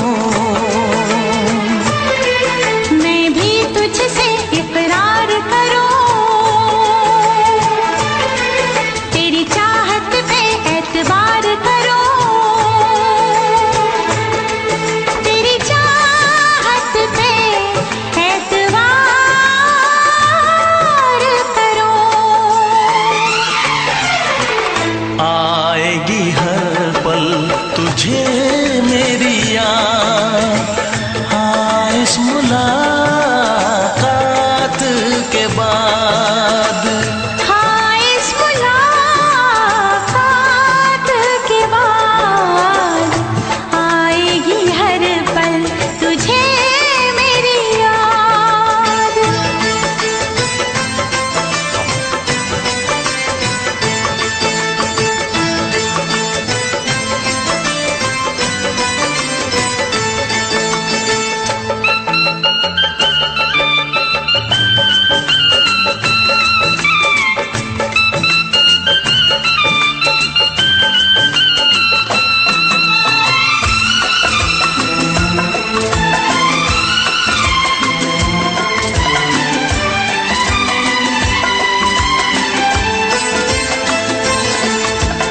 मैं भी तुझसे इकरार करूं, तेरी चाहत पे एतबार करूं, तेरी चाहत पे एतबार करूं। आएगी हर पल तुझे मेरी याद। हाँ इस मुलाकात के बाद, हाँ इस मुलाकात के बाद आएगी हर पल तुझे मेरी याद।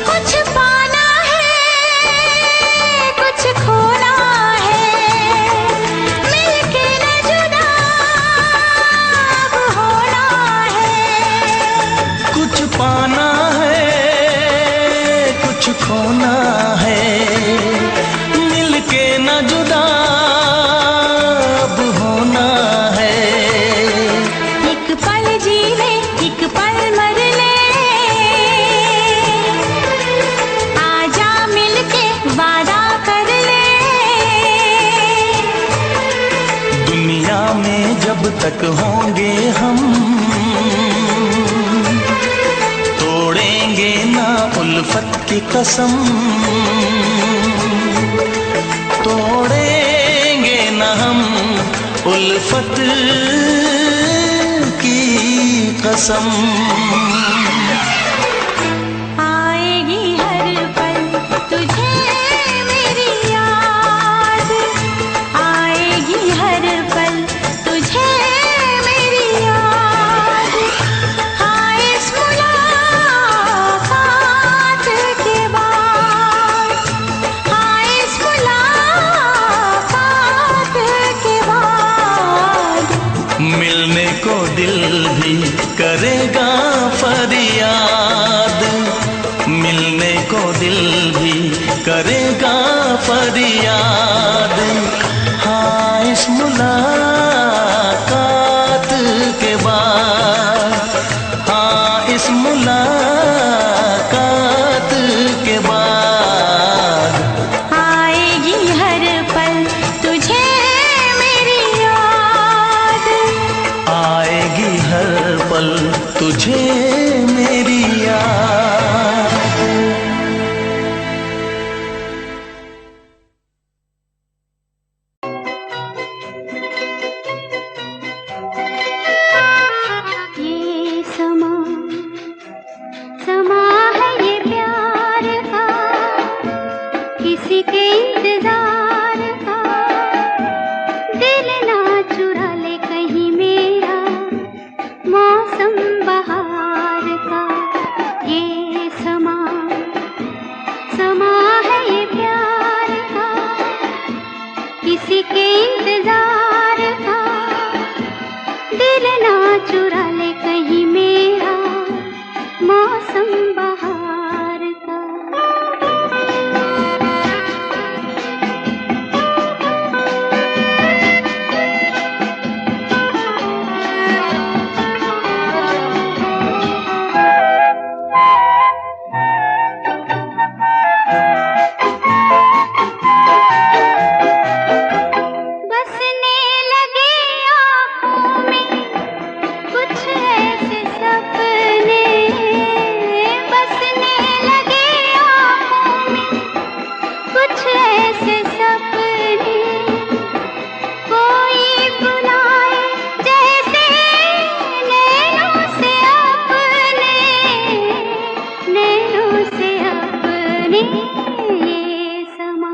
कुछ पाना है, कुछ खोना है, मिलके न जुदा अब होना है। कुछ पाना है, कुछ खोना है, मिलके न जुदा अब होना है। एक पल जी ले, एक पल मर ले, आजा मिलके वादा कर ले। दुनिया में जब तक होंगे हम, तोड़ेंगे ना उल्फत की कसम, तोड़ेंगे ना हम उल्फत की कसम। आएगी हर पल तुझे मेरी याद, आएगी हर पल तुझे मेरी याद। हाँ इस मुलाकात के बाद, हाँ इस मुलाकात के बाद मिलने को दिल भी करेगा फरियाद, मिलने को दिल भी करेगा फरियाद। हाँ इस मुलाकात के बाद, हाँ इस मुलाकात के बाद आएगी हर पल तुझे मेरी याद, आएगी हर पल तुझे मेरी याद। ये समा समा है ये प्यार का, किसी के इंतजार का। दिल ना चुरा ले कहीं मेरा मौसम बहार का। ये समा समा है ये प्यार का, किसी के इंतजार का। दिल ना चुरा ले कहीं मेरा मौसम बहार का। बसने लगे आँखों में कुछ ऐसे सपने, बसने लगे आँखों में कुछ ऐसे सपने। कोई बुलाए जैसे नैनों से अपने, नैनों से अपने। ये समा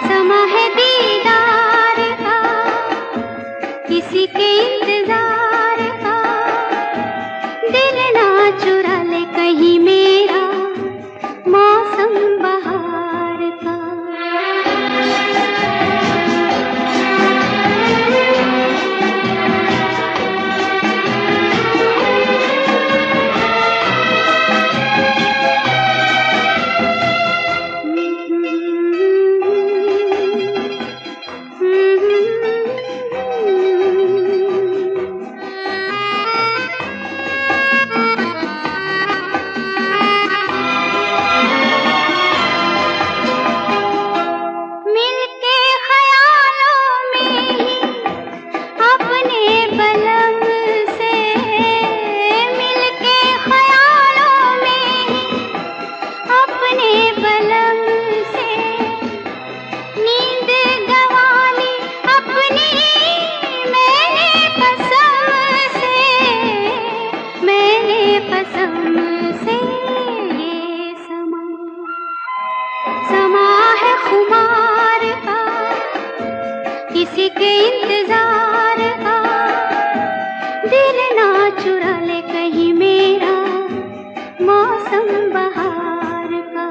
समा है दीदार का, किसी के इंतजार का। दिल ना चुरा ले कहीं मेरा मौसम बहार का। मिलके ख्यालों में ही अपने बलम से, मिलके ख्यालों में ही अपने बलम से। नींद गंवाली अपनी मैंने कसम से, मैंने कसम से। ये समा समा है खुमार का, किसी के इंतजार का। दिल ना चुरा ले कहीं मेरा मौसम बहार का।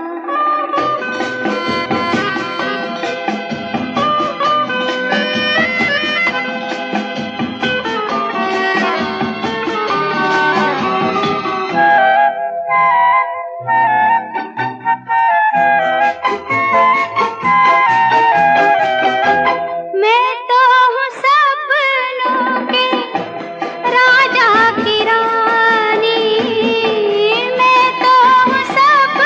मैं तो हूँ सपनों के राजा की रानी, मैं तो हूँ सपनों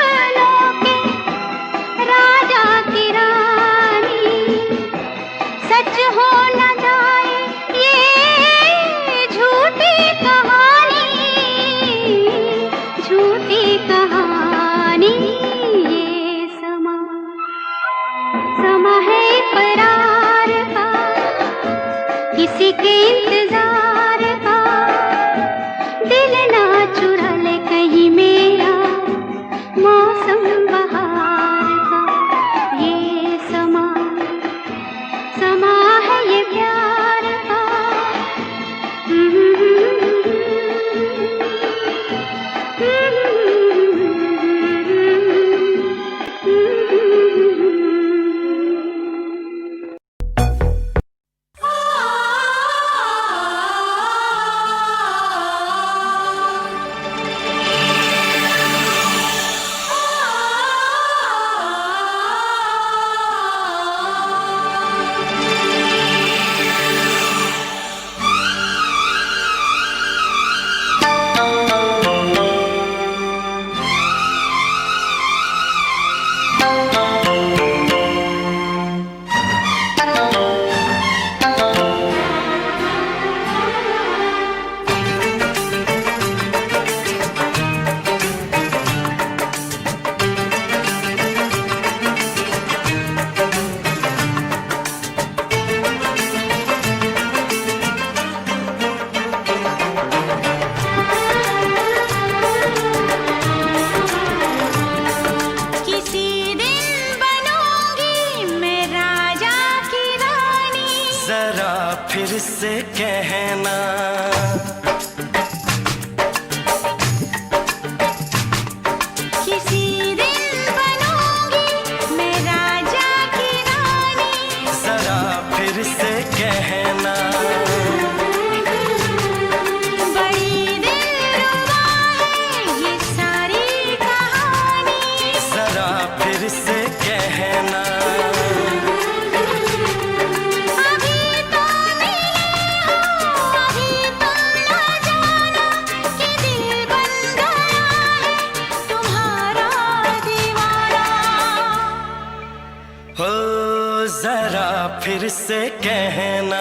से कहना।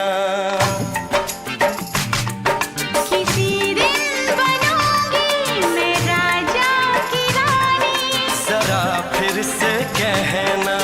किसी दिन बनूंगी मैं राजा की रानी। जरा फिर से कहना।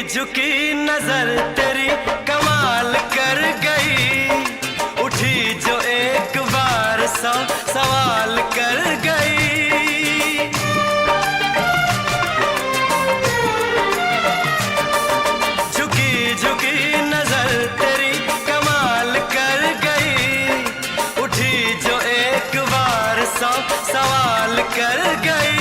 झुकी नजर तेरी कमाल कर गई, उठी जो एक बार 100 सवाल कर गई। झुकी झुकी नजर तेरी कमाल कर गई, उठी जो एक बार 100 सवाल कर गई।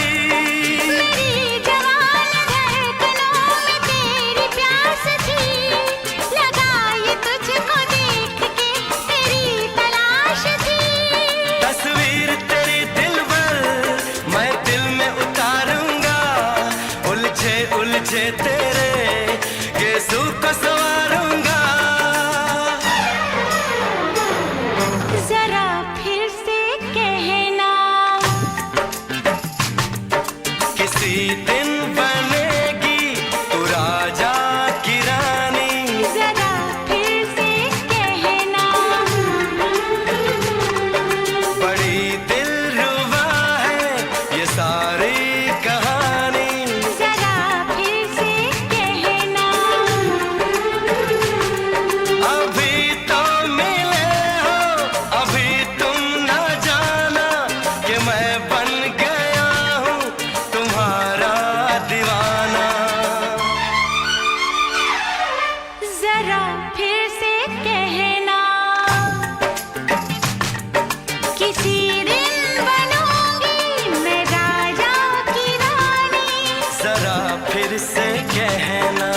उलझे तेरे गेसू को सवारूंगा। जरा फिर से कहना। किसी दिन बनेगी तू राजा की रानी। जरा फिर से कहना। बड़ी दिलरुबा है ये सारी कहानी। जरा फिर से कहना। किसी दिन बनूंगी मैं राजा की रानी। जरा फिर से कहना।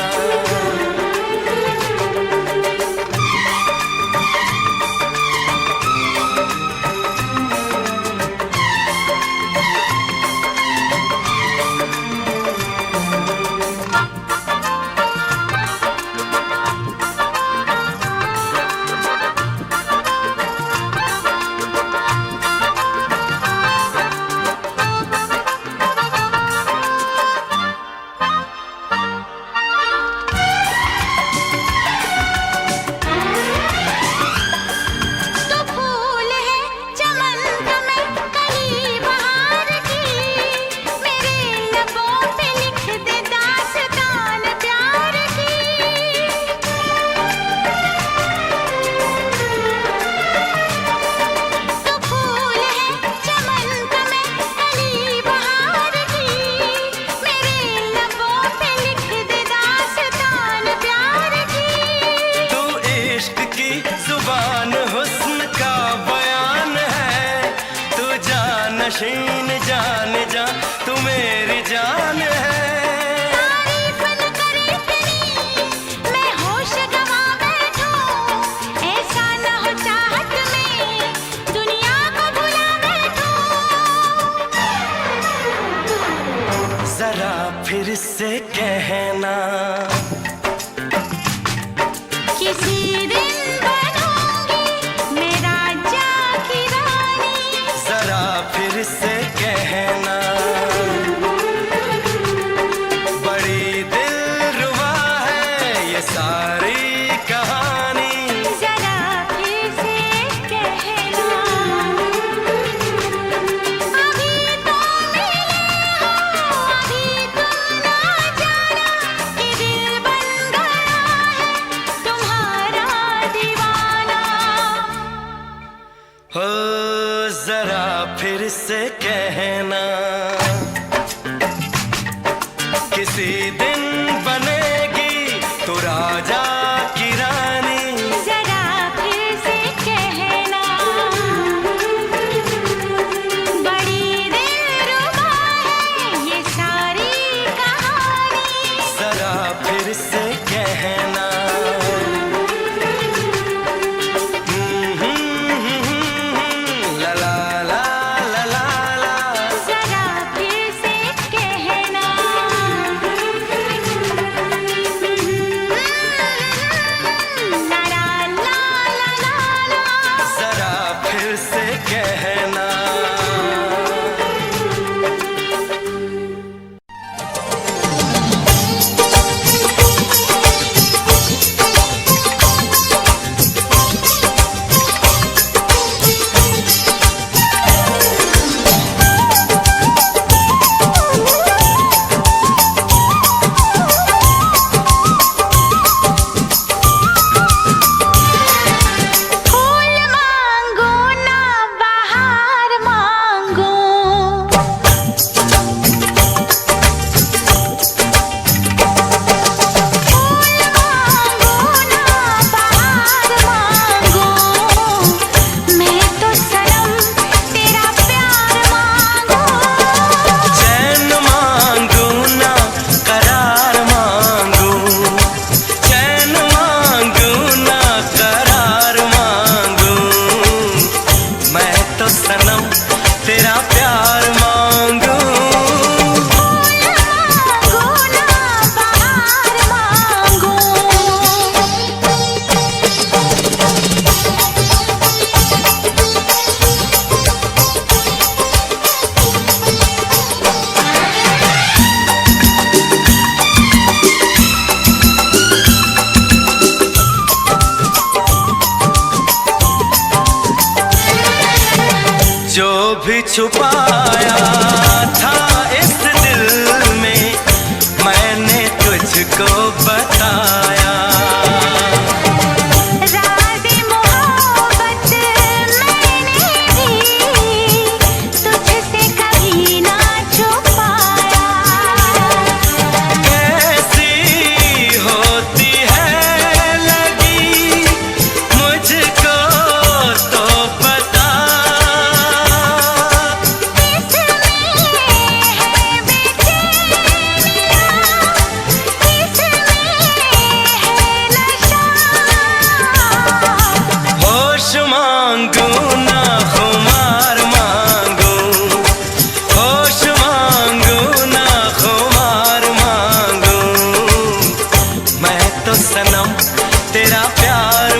जुबान हुस्न का बयान है, तू जानशीन जान जा तू मेरी जान है। तारीफ न करे तेरी मैं होश गंवा बैठूं, ऐसा न हो चाहत में दुनिया को भुला बैठूं। जरा फिर से कहना। किसी दिन बनूंगी मैं राजा की रानी। जरा फिर से कहना। बड़ी दिलरुबा है ये सारी कहानी। जरा फिर से कहना। अभी तो मिले हो, अभी तुम ना जाना कि दिल बन गया है तुम्हारा दीवाना। हो जरा फिर से कहना। किसी दिन बनेगी तू राजा की रानी। जरा फिर से कहना। बड़ी दिलरुबा है ये सारी छुपाया था इस दिल में, मैंने तुझको बताया। तेरा प्यार